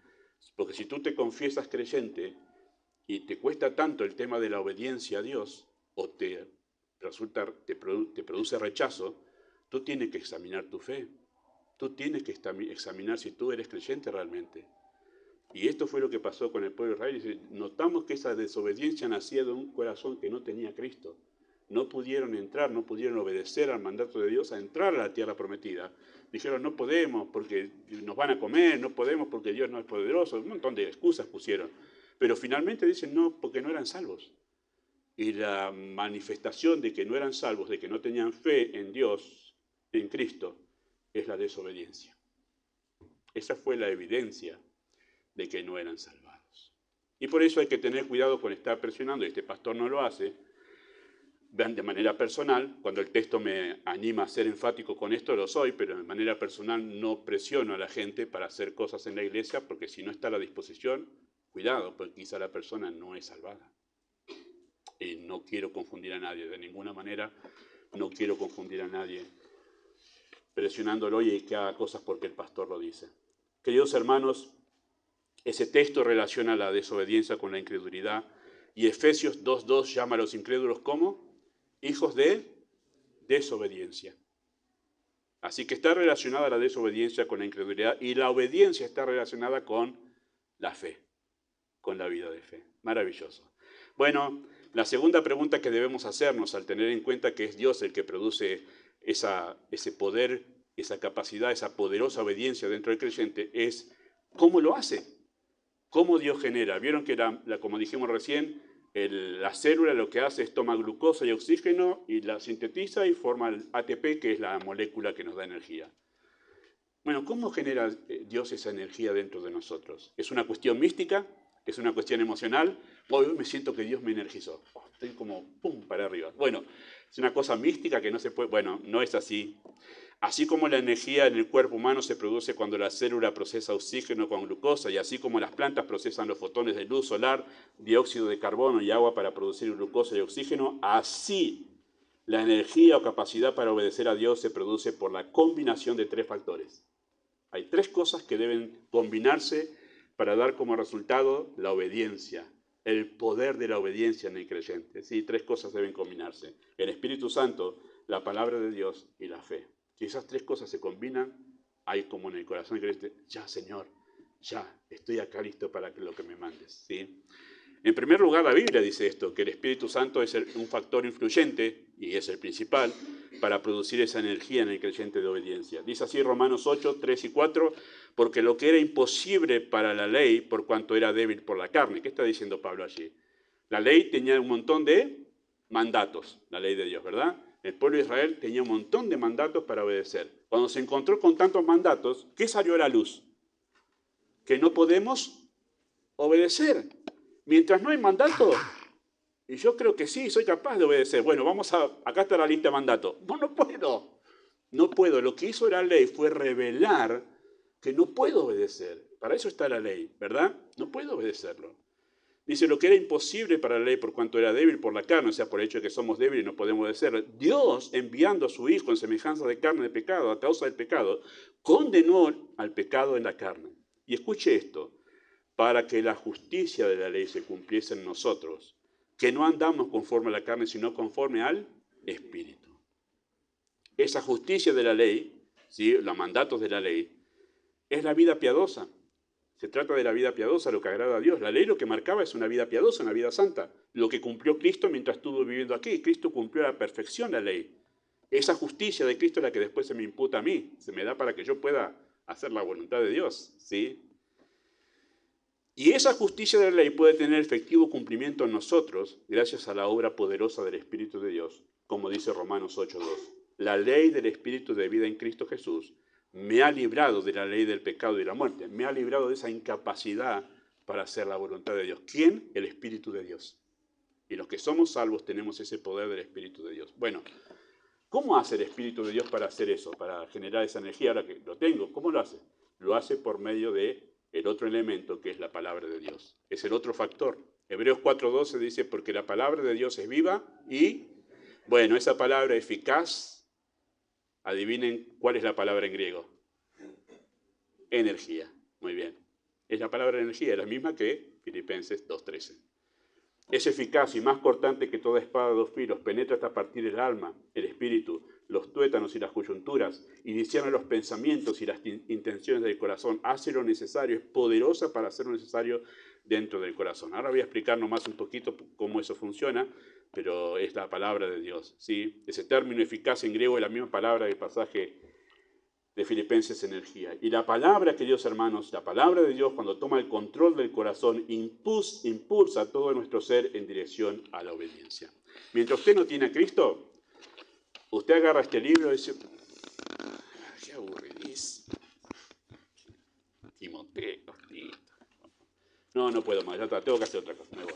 porque si tú te confiesas creyente y te cuesta tanto el tema de la obediencia a Dios, o te produce rechazo, tú tienes que examinar tu fe. Tú tienes que examinar si tú eres creyente realmente. Y esto fue lo que pasó con el pueblo de Israel. Notamos que esa desobediencia nacía de un corazón que no tenía Cristo. No pudieron entrar, no pudieron obedecer al mandato de Dios a entrar a la tierra prometida. Dijeron, no podemos porque nos van a comer, no podemos porque Dios no es poderoso. Un montón de excusas pusieron. Pero finalmente dicen no, porque no eran salvos. Y la manifestación de que no eran salvos, de que no tenían fe en Dios, en Cristo, es la desobediencia. Esa fue la evidencia de que no eran salvados. Y por eso hay que tener cuidado con estar presionando, y este pastor no lo hace, de manera personal. Cuando el texto me anima a ser enfático con esto, lo soy, pero de manera personal no presiono a la gente para hacer cosas en la iglesia, porque si no está a la disposición, cuidado, porque quizá la persona no es salvada. Y no quiero confundir a nadie, de ninguna manera no quiero confundir a nadie presionándolo y que haga cosas porque el pastor lo dice. Queridos hermanos, ese texto relaciona la desobediencia con la incredulidad, y Efesios 2:2 llama a los incrédulos como hijos de desobediencia. Así que está relacionada la desobediencia con la incredulidad, y la obediencia está relacionada con la fe, con la vida de fe. Maravilloso. Bueno, la segunda pregunta que debemos hacernos al tener en cuenta que es Dios el que produce ese poder, esa capacidad, esa poderosa obediencia dentro del creyente es ¿cómo lo hace? ¿Cómo Dios genera? Vieron que, como dijimos recién, la célula lo que hace es toma glucosa y oxígeno y la sintetiza y forma el ATP, que es la molécula que nos da energía. Bueno, ¿cómo genera Dios esa energía dentro de nosotros? ¿Es una cuestión mística? ¿Es una cuestión emocional? Hoy me siento que Dios me energizó. Estoy como pum para arriba. Bueno, es una cosa mística que no se puede... Bueno, no es así. Así como la energía en el cuerpo humano se produce cuando la célula procesa oxígeno con glucosa, y así como las plantas procesan los fotones de luz solar, dióxido de carbono y agua para producir glucosa y oxígeno, así la energía o capacidad para obedecer a Dios se produce por la combinación de tres factores. Hay tres cosas que deben combinarse para dar como resultado la obediencia, el poder de la obediencia en el creyente. Sí, tres cosas deben combinarse: el Espíritu Santo, la palabra de Dios y la fe. Si esas tres cosas se combinan, hay como en el corazón del creyente, ya Señor, ya estoy acá listo para lo que me mandes. ¿Sí? En primer lugar, la Biblia dice esto, que el Espíritu Santo es un factor influyente, y es el principal, para producir esa energía en el creyente de obediencia. Dice así Romanos 8, 3 y 4, porque lo que era imposible para la ley, por cuanto era débil por la carne. ¿Qué está diciendo Pablo allí? La ley tenía un montón de mandatos, la ley de Dios, ¿verdad? El pueblo de Israel tenía un montón de mandatos para obedecer. Cuando se encontró con tantos mandatos, ¿qué salió a la luz? Que no podemos obedecer. Mientras no hay mandato, Y yo creo que sí, soy capaz de obedecer. Bueno, acá está la lista de mandatos. No puedo. No puedo. Lo que hizo la ley fue revelar que no puedo obedecer. Para eso está la ley, ¿verdad? No puedo obedecerlo. Dice, lo que era imposible para la ley por cuanto era débil por la carne, o sea, por el hecho de que somos débiles y no podemos obedecer. Dios, enviando a su Hijo en semejanza de carne de pecado, a causa del pecado, condenó al pecado en la carne. Y escuche esto, para que la justicia de la ley se cumpliese en nosotros, que no andamos conforme a la carne, sino conforme al Espíritu. Esa justicia de la ley, ¿sí?, los mandatos de la ley, es la vida piadosa. Se trata de la vida piadosa, lo que agrada a Dios. La ley lo que marcaba es una vida piadosa, una vida santa. Lo que cumplió Cristo mientras estuvo viviendo aquí. Cristo cumplió a la perfección la ley. Esa justicia de Cristo es la que después se me imputa a mí. Se me da para que yo pueda hacer la voluntad de Dios, ¿sí? Y esa justicia de la ley puede tener efectivo cumplimiento en nosotros gracias a la obra poderosa del Espíritu de Dios, como dice Romanos 8:2. La ley del Espíritu de vida en Cristo Jesús me ha librado de la ley del pecado y la muerte. Me ha librado de esa incapacidad para hacer la voluntad de Dios. ¿Quién? El Espíritu de Dios. Y los que somos salvos tenemos ese poder del Espíritu de Dios. Bueno, ¿cómo hace el Espíritu de Dios para hacer eso? Para generar esa energía ahora que lo tengo. ¿Cómo lo hace? Lo hace por medio de el otro elemento que es la palabra de Dios. Es el otro factor. Hebreos 4:12 dice, porque la palabra de Dios es viva y, bueno, esa palabra eficaz. Adivinen cuál es la palabra en griego. Energía. Muy bien. Es la palabra energía, la misma que Filipenses 2:13. Es eficaz y más cortante que toda espada de dos filos. Penetra hasta partir el alma, el espíritu, los tuétanos y las coyunturas, y discierne los pensamientos y las intenciones del corazón. Hace lo necesario, es poderosa para hacer lo necesario dentro del corazón. Ahora voy a explicar nomás un poquito cómo eso funciona, pero es la palabra de Dios, ¿sí? Ese término eficaz en griego es la misma palabra del pasaje de Filipenses, energía. Y la palabra, queridos hermanos, la palabra de Dios, cuando toma el control del corazón, impulsa todo nuestro ser en dirección a la obediencia. Mientras usted no tiene a Cristo, usted agarra este libro y dice, qué aburridísimo. Timoteo, no puedo más, ya está, tengo que hacer otra cosa, me voy.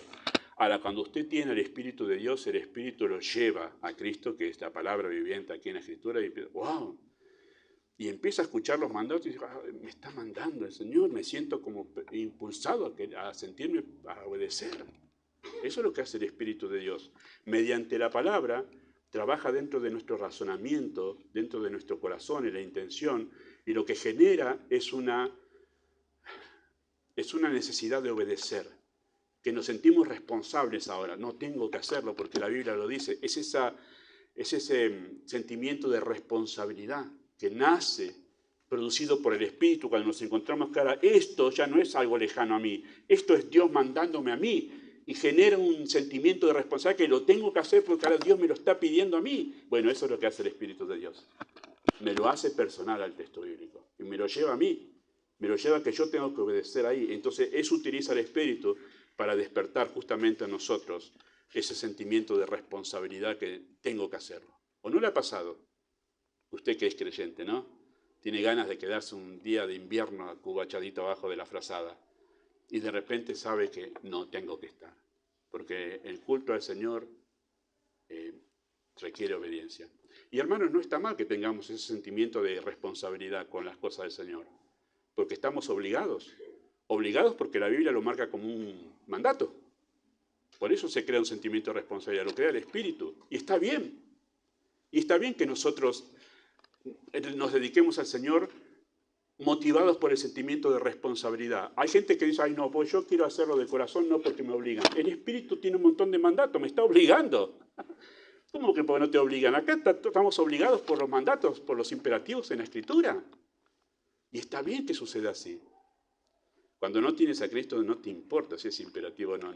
Ahora, cuando usted tiene el Espíritu de Dios, el Espíritu lo lleva a Cristo, que es la palabra viviente aquí en la Escritura, y empieza, ¡wow! Y empieza a escuchar los mandatos y dice, me está mandando el Señor, me siento como impulsado a sentirme, a obedecer. Eso es lo que hace el Espíritu de Dios. Mediante la palabra, trabaja dentro de nuestro razonamiento, dentro de nuestro corazón y la intención, y lo que genera es una necesidad de obedecer, que nos sentimos responsables ahora. No tengo que hacerlo porque la Biblia lo dice. Es ese sentimiento de responsabilidad que nace, producido por el Espíritu, cuando nos encontramos que ahora esto ya no es algo lejano a mí, esto es Dios mandándome a mí, y genera un sentimiento de responsabilidad que lo tengo que hacer porque ahora Dios me lo está pidiendo a mí. Bueno, eso es lo que hace el Espíritu de Dios. Me lo hace personal al texto bíblico, y me lo lleva a mí, me lo lleva a que yo tengo que obedecer ahí. Entonces, eso utiliza el Espíritu para despertar justamente a nosotros ese sentimiento de responsabilidad que tengo que hacerlo. ¿O no le ha pasado? Usted que es creyente, ¿no? Tiene ganas de quedarse un día de invierno acubachadito abajo de la frazada y de repente sabe que no tengo que estar, porque el culto al Señor requiere obediencia. Y hermanos, no está mal que tengamos ese sentimiento de responsabilidad con las cosas del Señor, porque estamos obligados porque la Biblia lo marca como un mandato. Por eso se crea un sentimiento de responsabilidad, lo crea el Espíritu, y está bien. Y está bien que nosotros nos dediquemos al Señor motivados por el sentimiento de responsabilidad. Hay gente que dice, ay no, pues yo quiero hacerlo de corazón, no porque me obligan. El Espíritu tiene un montón de mandatos, me está obligando. ¿Cómo que porque no te obligan? Acá estamos obligados por los mandatos, por los imperativos en la Escritura. Y está bien que suceda así. Cuando no tienes a Cristo no te importa si es imperativo o no,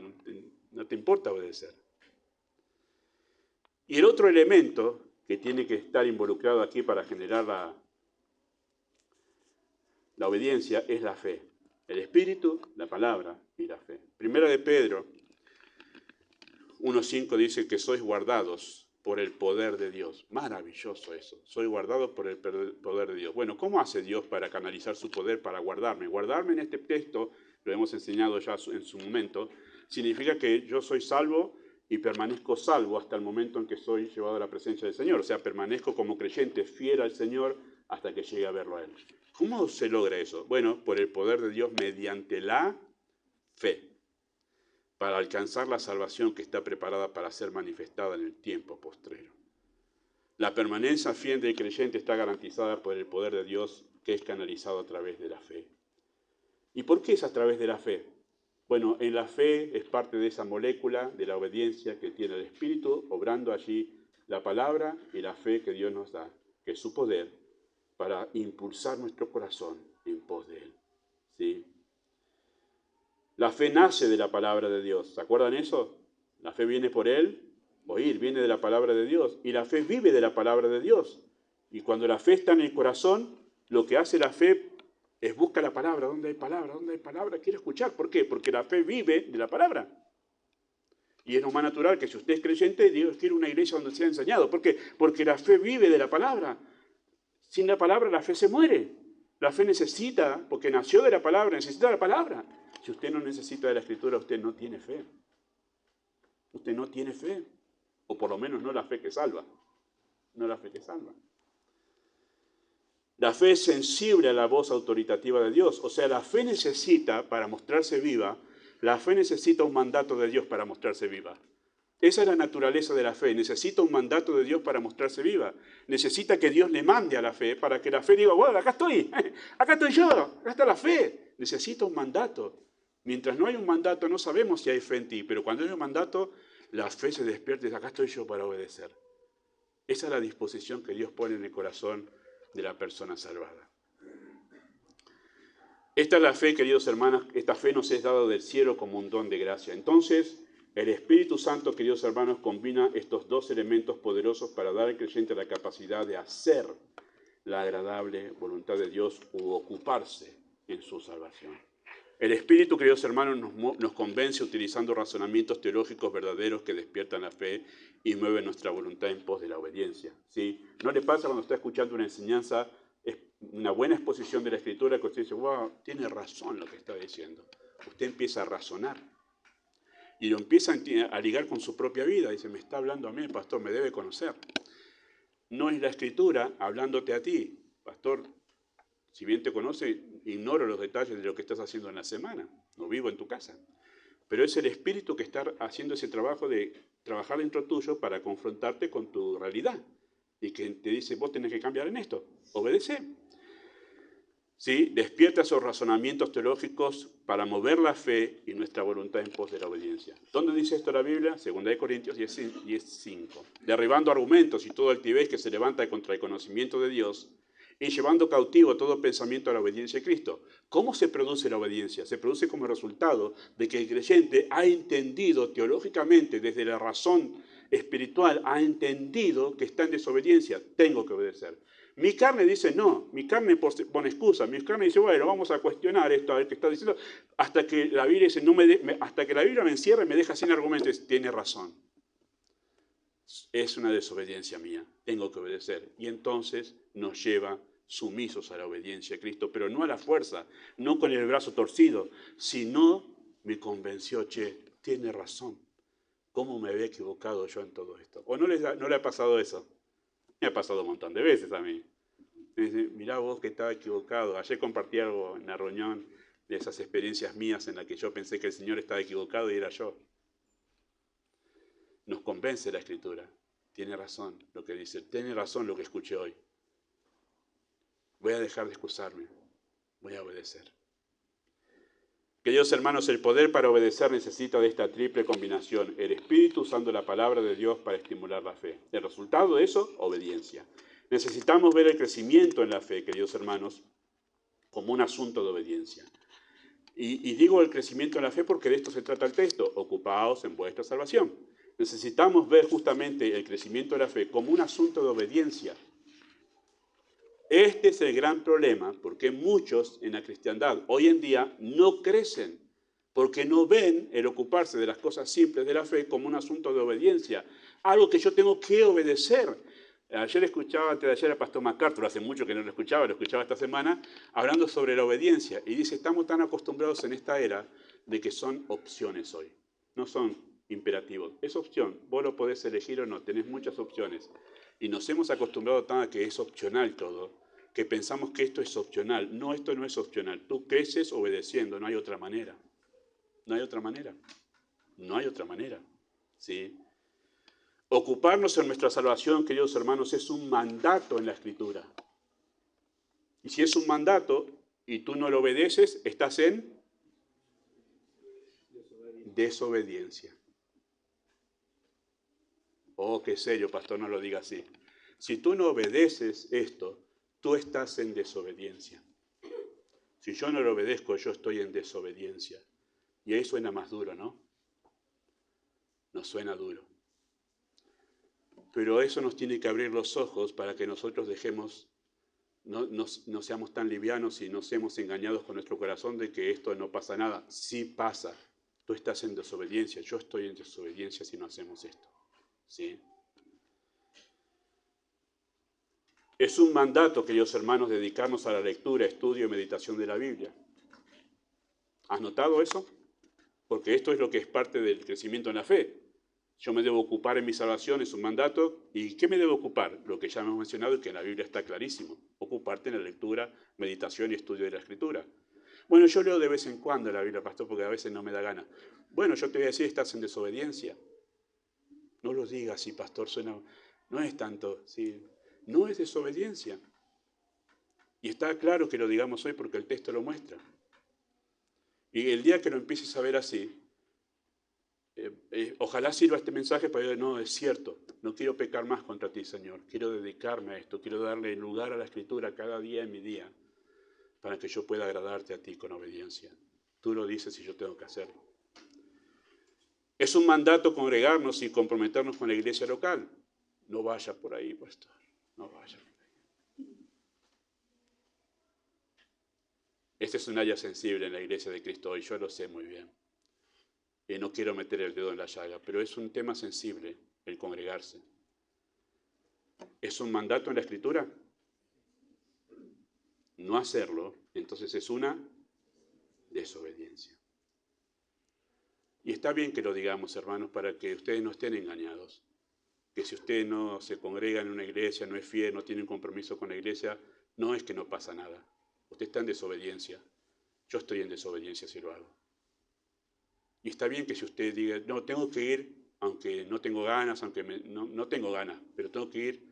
no te importa obedecer. Y el otro elemento que tiene que estar involucrado aquí para generar la obediencia es la fe. El Espíritu, la palabra y la fe. Primera de Pedro 1:5 dice que sois guardados por el poder de Dios. Maravilloso eso. Soy guardado por el poder de Dios. Bueno, ¿cómo hace Dios para canalizar su poder para guardarme? Guardarme en este texto, lo hemos enseñado ya en su momento, significa que yo soy salvo y permanezco salvo hasta el momento en que soy llevado a la presencia del Señor. O sea, permanezco como creyente fiel al Señor hasta que llegue a verlo a Él. ¿Cómo se logra eso? Bueno, por el poder de Dios mediante la fe, para alcanzar la salvación que está preparada para ser manifestada en el tiempo postrero. La permanencia fiel del creyente está garantizada por el poder de Dios que es canalizado a través de la fe. ¿Y por qué es a través de la fe? Bueno, en la fe es parte de esa molécula de la obediencia que tiene el Espíritu, obrando allí la palabra y la fe que Dios nos da, que es su poder, para impulsar nuestro corazón en pos de Él. ¿Sí? La fe nace de la palabra de Dios. ¿Se acuerdan eso? La fe viene por Él, oír, viene de la palabra de Dios. Y la fe vive de la palabra de Dios. Y cuando la fe está en el corazón, lo que hace la fe es busca la palabra. ¿Dónde hay palabra? ¿Dónde hay palabra? Quiere escuchar. ¿Por qué? Porque la fe vive de la palabra. Y es lo más natural que si usted es creyente, Dios quiere una iglesia donde sea enseñado. ¿Por qué? Porque la fe vive de la palabra. Sin la palabra la fe se muere. La fe necesita, porque nació de la palabra, necesita la palabra. Si usted no necesita de la Escritura, usted no tiene fe. Usted no tiene fe. O por lo menos no la fe que salva. No la fe que salva. La fe es sensible a la voz autoritativa de Dios. O sea, la fe necesita, para mostrarse viva, la fe necesita un mandato de Dios para mostrarse viva. Esa es la naturaleza de la fe. Necesita un mandato de Dios para mostrarse viva. Necesita que Dios le mande a la fe para que la fe diga, bueno, acá estoy yo, acá está la fe. Necesita un mandato. Mientras no hay un mandato, no sabemos si hay fe en ti, pero cuando hay un mandato, la fe se despierta y dice, acá estoy yo para obedecer. Esa es la disposición que Dios pone en el corazón de la persona salvada. Esta es la fe, queridos hermanos, esta fe nos es dada del cielo como un don de gracia. Entonces, el Espíritu Santo, queridos hermanos, combina estos dos elementos poderosos para dar al creyente la capacidad de hacer la agradable voluntad de Dios u ocuparse en su salvación. El Espíritu, queridos hermanos, nos convence utilizando razonamientos teológicos verdaderos que despiertan la fe y mueven nuestra voluntad en pos de la obediencia. ¿Sí? ¿No le pasa cuando está escuchando una enseñanza, una buena exposición de la Escritura, que usted dice, wow, tiene razón lo que está diciendo? Usted empieza a razonar y lo empieza a ligar con su propia vida. Dice, me está hablando a mí, pastor, me debe conocer. No es la Escritura hablándote a ti, pastor. Si bien te conoce, ignoro los detalles de lo que estás haciendo en la semana. No vivo en tu casa. Pero es el Espíritu que está haciendo ese trabajo de trabajar dentro tuyo para confrontarte con tu realidad. Y que te dice, vos tenés que cambiar en esto. Obedece. ¿Sí? Despierta esos razonamientos teológicos para mover la fe y nuestra voluntad en pos de la obediencia. ¿Dónde dice esto la Biblia? 2 Corintios 10:5. Derribando argumentos y todo altivez que se levanta contra el conocimiento de Dios, y llevando cautivo todo pensamiento a la obediencia de Cristo. ¿Cómo se produce la obediencia? Se produce como resultado de que el creyente ha entendido teológicamente, desde la razón espiritual, ha entendido que está en desobediencia. Tengo que obedecer. Mi carne dice no, mi carne pone excusa, mi carne dice, bueno, vamos a cuestionar esto, a ver qué está diciendo, hasta que la Biblia dice, hasta que la Biblia me encierre, me deja sin argumentos. Tiene razón. Es una desobediencia mía, tengo que obedecer. Y entonces nos lleva sumisos a la obediencia a Cristo, pero no a la fuerza, no con el brazo torcido, sino me convenció, tiene razón, ¿cómo me había equivocado yo en todo esto? ¿O no le ha pasado eso? Me ha pasado un montón de veces a mí. Me dice, mirá vos que estaba equivocado. Ayer compartí algo en la reunión de esas experiencias mías en las que yo pensé que el Señor estaba equivocado y era yo. Nos convence la Escritura. Tiene razón lo que dice, tiene razón lo que escuché hoy. Voy a dejar de excusarme, voy a obedecer. Queridos hermanos, el poder para obedecer necesita de esta triple combinación. El Espíritu usando la palabra de Dios para estimular la fe. El resultado de eso, obediencia. Necesitamos ver el crecimiento en la fe, queridos hermanos, como un asunto de obediencia. Y digo el crecimiento en la fe porque de esto se trata el texto. Ocupaos en vuestra salvación. Necesitamos ver justamente el crecimiento de la fe como un asunto de obediencia. Este es el gran problema, porque muchos en la cristiandad hoy en día no crecen, porque no ven el ocuparse de las cosas simples de la fe como un asunto de obediencia, algo que yo tengo que obedecer. Ayer escuchaba, antes de ayer, al pastor MacArthur, hace mucho que no lo escuchaba esta semana, hablando sobre la obediencia, y dice, estamos tan acostumbrados en esta era de que son opciones hoy, no son imperativo. Es opción, vos lo podés elegir o no, tenés muchas opciones. Y nos hemos acostumbrado tan a que es opcional todo, que pensamos que esto es opcional. No, esto no es opcional. Tú creces obedeciendo, no hay otra manera. No hay otra manera. No hay otra manera. ¿Sí? Ocuparnos en nuestra salvación, queridos hermanos, es un mandato en la Escritura. Y si es un mandato y tú no lo obedeces, estás en desobediencia. Oh, qué serio, pastor, no lo diga así. Si tú no obedeces esto, tú estás en desobediencia. Si yo no lo obedezco, yo estoy en desobediencia. Y ahí suena más duro, ¿no? Nos suena duro. Pero eso nos tiene que abrir los ojos para que nosotros dejemos, no seamos tan livianos y no seamos engañados con nuestro corazón de que esto no pasa nada. Sí pasa. Tú estás en desobediencia, yo estoy en desobediencia si no hacemos esto. ¿Sí? Es un mandato, queridos hermanos, dedicarnos a la lectura, estudio y meditación de la Biblia. ¿Has notado eso? Porque esto es lo que es parte del crecimiento en la fe. Yo me debo ocupar en mi salvación, es un mandato. ¿Y qué me debo ocupar? Lo que ya hemos mencionado y que en la Biblia está clarísimo. Ocuparte en la lectura, meditación y estudio de la Escritura. Bueno, yo leo de vez en cuando la Biblia, pastor, porque a veces no me da gana. Bueno, yo te voy a decir, estás en desobediencia. No lo digas así, pastor, suena... No es tanto, sí. No es desobediencia. Y está claro que lo digamos hoy porque el texto lo muestra. Y el día que lo empieces a ver así, ojalá sirva este mensaje para decir, no, es cierto, no quiero pecar más contra ti, Señor. Quiero dedicarme a esto, quiero darle lugar a la Escritura cada día en mi día para que yo pueda agradarte a ti con obediencia. Tú lo dices y yo tengo que hacerlo. Es un mandato congregarnos y comprometernos con la iglesia local. No vaya por ahí, pastor, no vaya por ahí. Este es un área sensible en la iglesia de Cristo hoy, yo lo sé muy bien. Y no quiero meter el dedo en la llaga, pero es un tema sensible el congregarse. ¿Es un mandato en la Escritura? No hacerlo, entonces es una desobediencia. Y está bien que lo digamos, hermanos, para que ustedes no estén engañados. Que si usted no se congrega en una iglesia, no es fiel, no tiene un compromiso con la iglesia, no es que no pasa nada. Usted está en desobediencia. Yo estoy en desobediencia si lo hago. Y está bien que si usted diga, no, tengo que ir, aunque no tengo ganas, aunque no tengo ganas, pero tengo que ir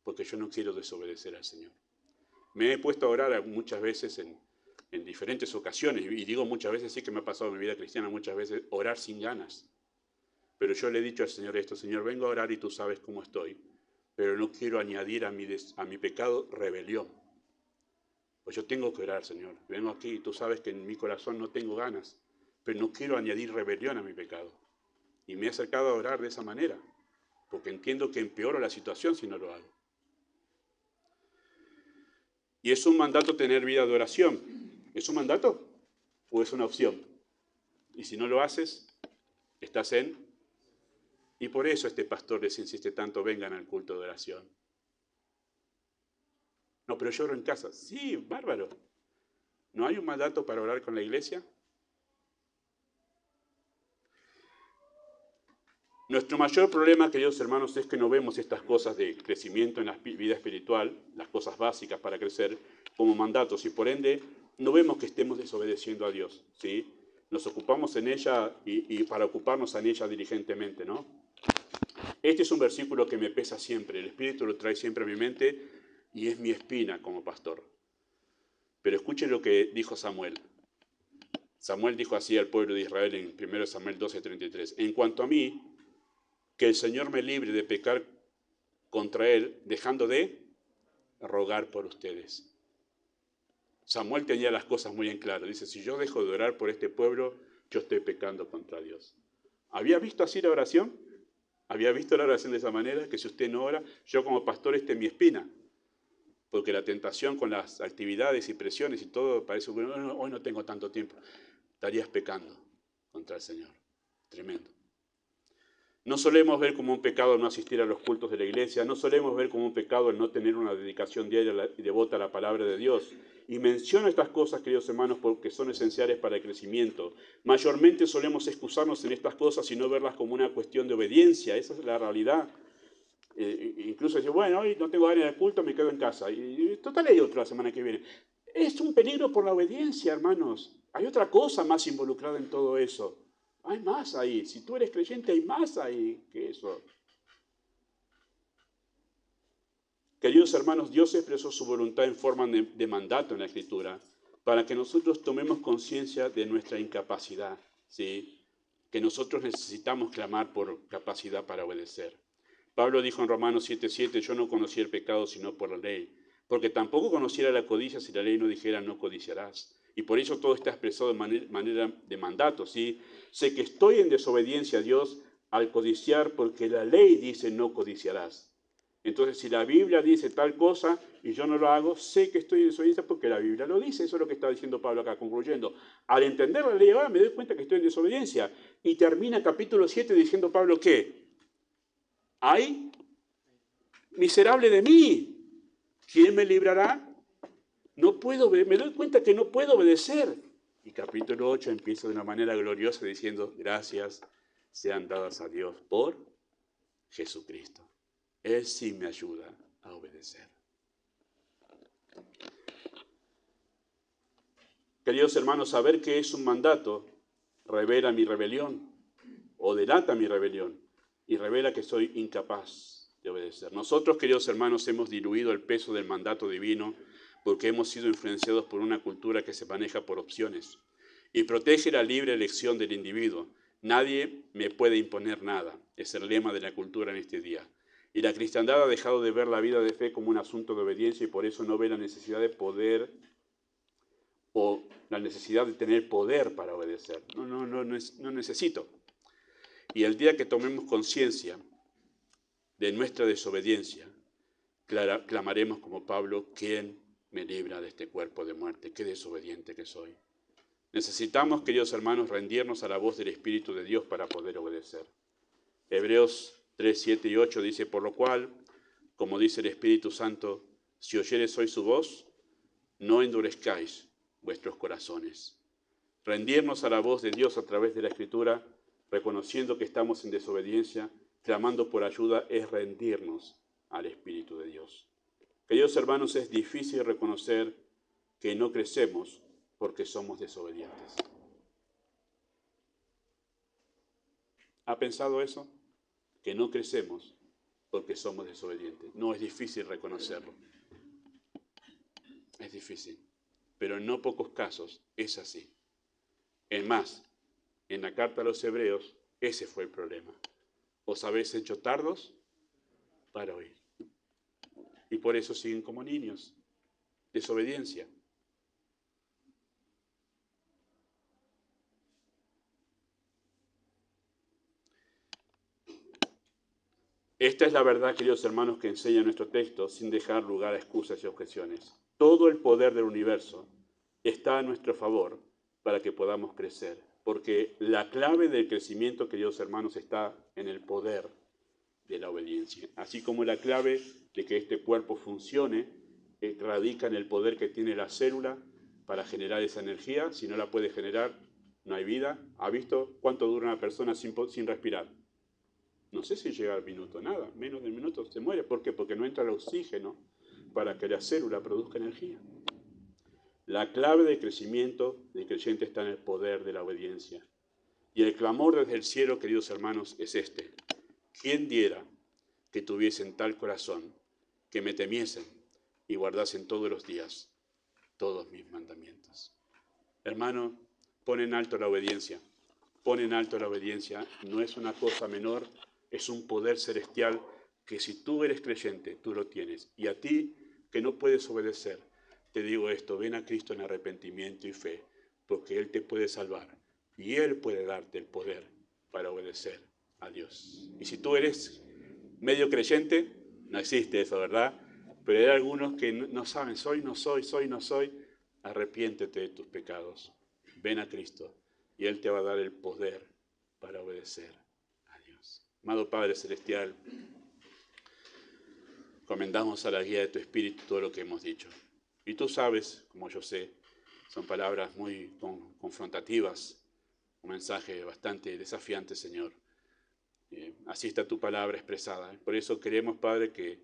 porque yo no quiero desobedecer al Señor. Me he puesto a orar muchas veces en diferentes ocasiones, y digo muchas veces, sí que me ha pasado en mi vida cristiana muchas veces, orar sin ganas. Pero yo le he dicho al Señor esto, Señor, vengo a orar y tú sabes cómo estoy, pero no quiero añadir a mi pecado rebelión. Pues yo tengo que orar, Señor. Vengo aquí y tú sabes que en mi corazón no tengo ganas, pero no quiero añadir rebelión a mi pecado. Y me he acercado a orar de esa manera, porque entiendo que empeoro la situación si no lo hago. Y es un mandato tener vida de oración. ¿Es un mandato o es una opción? Y si no lo haces, estás en... Y por eso este pastor les insiste tanto, vengan al culto de oración. No, pero yo oro en casa. Sí, bárbaro. ¿No hay un mandato para orar con la iglesia? Nuestro mayor problema, queridos hermanos, es que no vemos estas cosas de crecimiento en la vida espiritual, las cosas básicas para crecer, como mandatos, y por ende no vemos que estemos desobedeciendo a Dios, ¿sí? Nos ocupamos en ella y para ocuparnos en ella diligentemente, ¿no? Este es un versículo que me pesa siempre, el Espíritu lo trae siempre a mi mente y es mi espina como pastor. Pero escuchen lo que dijo Samuel. Samuel dijo así al pueblo de Israel en 1 Samuel 12:33. En cuanto a mí, que el Señor me libre de pecar contra Él, dejando de rogar por ustedes. Samuel tenía las cosas muy en claro. Dice, si yo dejo de orar por este pueblo, yo estoy pecando contra Dios. ¿Había visto así la oración? ¿Había visto la oración de esa manera? Que si usted no ora, yo como pastor esté en mi espina. Porque la tentación con las actividades y presiones y todo, parece que hoy no tengo tanto tiempo. Estarías pecando contra el Señor. Tremendo. No solemos ver como un pecado el no asistir a los cultos de la iglesia, no solemos ver como un pecado el no tener una dedicación diaria y devota a la palabra de Dios. Y menciono estas cosas, queridos hermanos, porque son esenciales para el crecimiento. Mayormente solemos excusarnos en estas cosas y no verlas como una cuestión de obediencia, esa es la realidad. Incluso decir, bueno, hoy no tengo área de culto, me quedo en casa. Y total hay otra la semana que viene. Es un peligro por la obediencia, hermanos. Hay otra cosa más involucrada en todo eso. Hay más ahí. Si tú eres creyente, hay más ahí que eso. Queridos hermanos, Dios expresó su voluntad en forma de mandato en la Escritura para que nosotros tomemos conciencia de nuestra incapacidad, ¿sí? Que nosotros necesitamos clamar por capacidad para obedecer. Pablo dijo en Romanos 7:7, yo no conocí el pecado sino por la ley, porque tampoco conociera la codicia si la ley no dijera no codiciarás. Y por eso todo está expresado de manera de mandato, ¿sí? Sé que estoy en desobediencia a Dios al codiciar porque la ley dice no codiciarás. Entonces, si la Biblia dice tal cosa y yo no lo hago, sé que estoy en desobediencia porque la Biblia lo dice. Eso es lo que está diciendo Pablo acá, concluyendo. Al entender la ley ahora me doy cuenta que estoy en desobediencia. Y termina capítulo 7 diciendo Pablo que ¡ay, miserable de mí! ¿Quién me librará? No puedo, me doy cuenta que no puedo obedecer. Y capítulo 8 empieza de una manera gloriosa diciendo, gracias sean dadas a Dios por Jesucristo. Él sí me ayuda a obedecer. Queridos hermanos, saber que es un mandato revela mi rebelión o delata mi rebelión y revela que soy incapaz de obedecer. Nosotros, queridos hermanos, hemos diluido el peso del mandato divino porque hemos sido influenciados por una cultura que se maneja por opciones y protege la libre elección del individuo. Nadie me puede imponer nada, es el lema de la cultura en este día. Y la cristiandad ha dejado de ver la vida de fe como un asunto de obediencia y por eso no ve la necesidad de poder o la necesidad de tener poder para obedecer. No necesito. Y el día que tomemos conciencia de nuestra desobediencia, clamaremos como Pablo, ¿quién me libra de este cuerpo de muerte? Qué desobediente que soy. Necesitamos, queridos hermanos, rendirnos a la voz del Espíritu de Dios para poder obedecer. Hebreos 3, 7 y 8 dice, por lo cual, como dice el Espíritu Santo, si oyeres hoy su voz, no endurezcáis vuestros corazones. Rendirnos a la voz de Dios a través de la Escritura, reconociendo que estamos en desobediencia, clamando por ayuda, es rendirnos al Espíritu de Dios. Queridos hermanos, es difícil reconocer que no crecemos porque somos desobedientes. ¿Ha pensado eso? Que no crecemos porque somos desobedientes. No, es difícil reconocerlo. Es difícil. Pero en no pocos casos es así. Es más, en la carta a los Hebreos, ese fue el problema. Os habéis hecho tardos para oír. Y por eso siguen como niños. Desobediencia. Esta es la verdad, queridos hermanos, que enseña nuestro texto sin dejar lugar a excusas y objeciones. Todo el poder del universo está a nuestro favor para que podamos crecer, porque la clave del crecimiento, queridos hermanos, está en el poder de la obediencia. Así como la clave de que este cuerpo funcione radica en el poder que tiene la célula para generar esa energía. Si no la puede generar, no hay vida. ¿Ha visto cuánto dura una persona sin respirar? No sé si llega al minuto, nada, menos de un minuto se muere. ¿Por qué? Porque no entra el oxígeno para que la célula produzca energía. La clave del crecimiento del creyente está en el poder de la obediencia. Y el clamor desde el cielo, queridos hermanos, es este. ¿Quién diera que tuviesen tal corazón, que me temiesen y guardasen todos los días todos mis mandamientos? Hermano, pon en alto la obediencia. Pon en alto la obediencia. No es una cosa menor, es un poder celestial que si tú eres creyente, tú lo tienes. Y a ti que no puedes obedecer, te digo esto, ven a Cristo en arrepentimiento y fe, porque Él te puede salvar y Él puede darte el poder para obedecer a Dios. Y si tú eres medio creyente, no existe eso, ¿verdad? Pero hay algunos que no saben, soy, no soy, arrepiéntete de tus pecados, ven a Cristo y Él te va a dar el poder para obedecer a Dios. Amado Padre Celestial, comendamos a la guía de tu Espíritu todo lo que hemos dicho. Y tú sabes, como yo sé, son palabras muy confrontativas, un mensaje bastante desafiante, Señor. Así está tu palabra expresada. Por eso queremos, Padre, que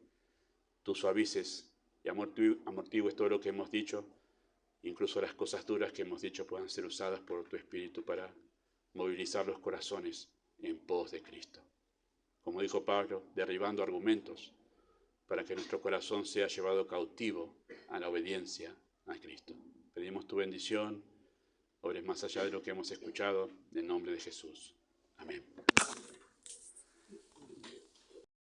tú suavices y amortigues todo lo que hemos dicho, incluso las cosas duras que hemos dicho puedan ser usadas por tu Espíritu para movilizar los corazones en pos de Cristo. Como dijo Pablo, derribando argumentos para que nuestro corazón sea llevado cautivo a la obediencia a Cristo. Pedimos tu bendición, obres más allá de lo que hemos escuchado, en el nombre de Jesús. Amén.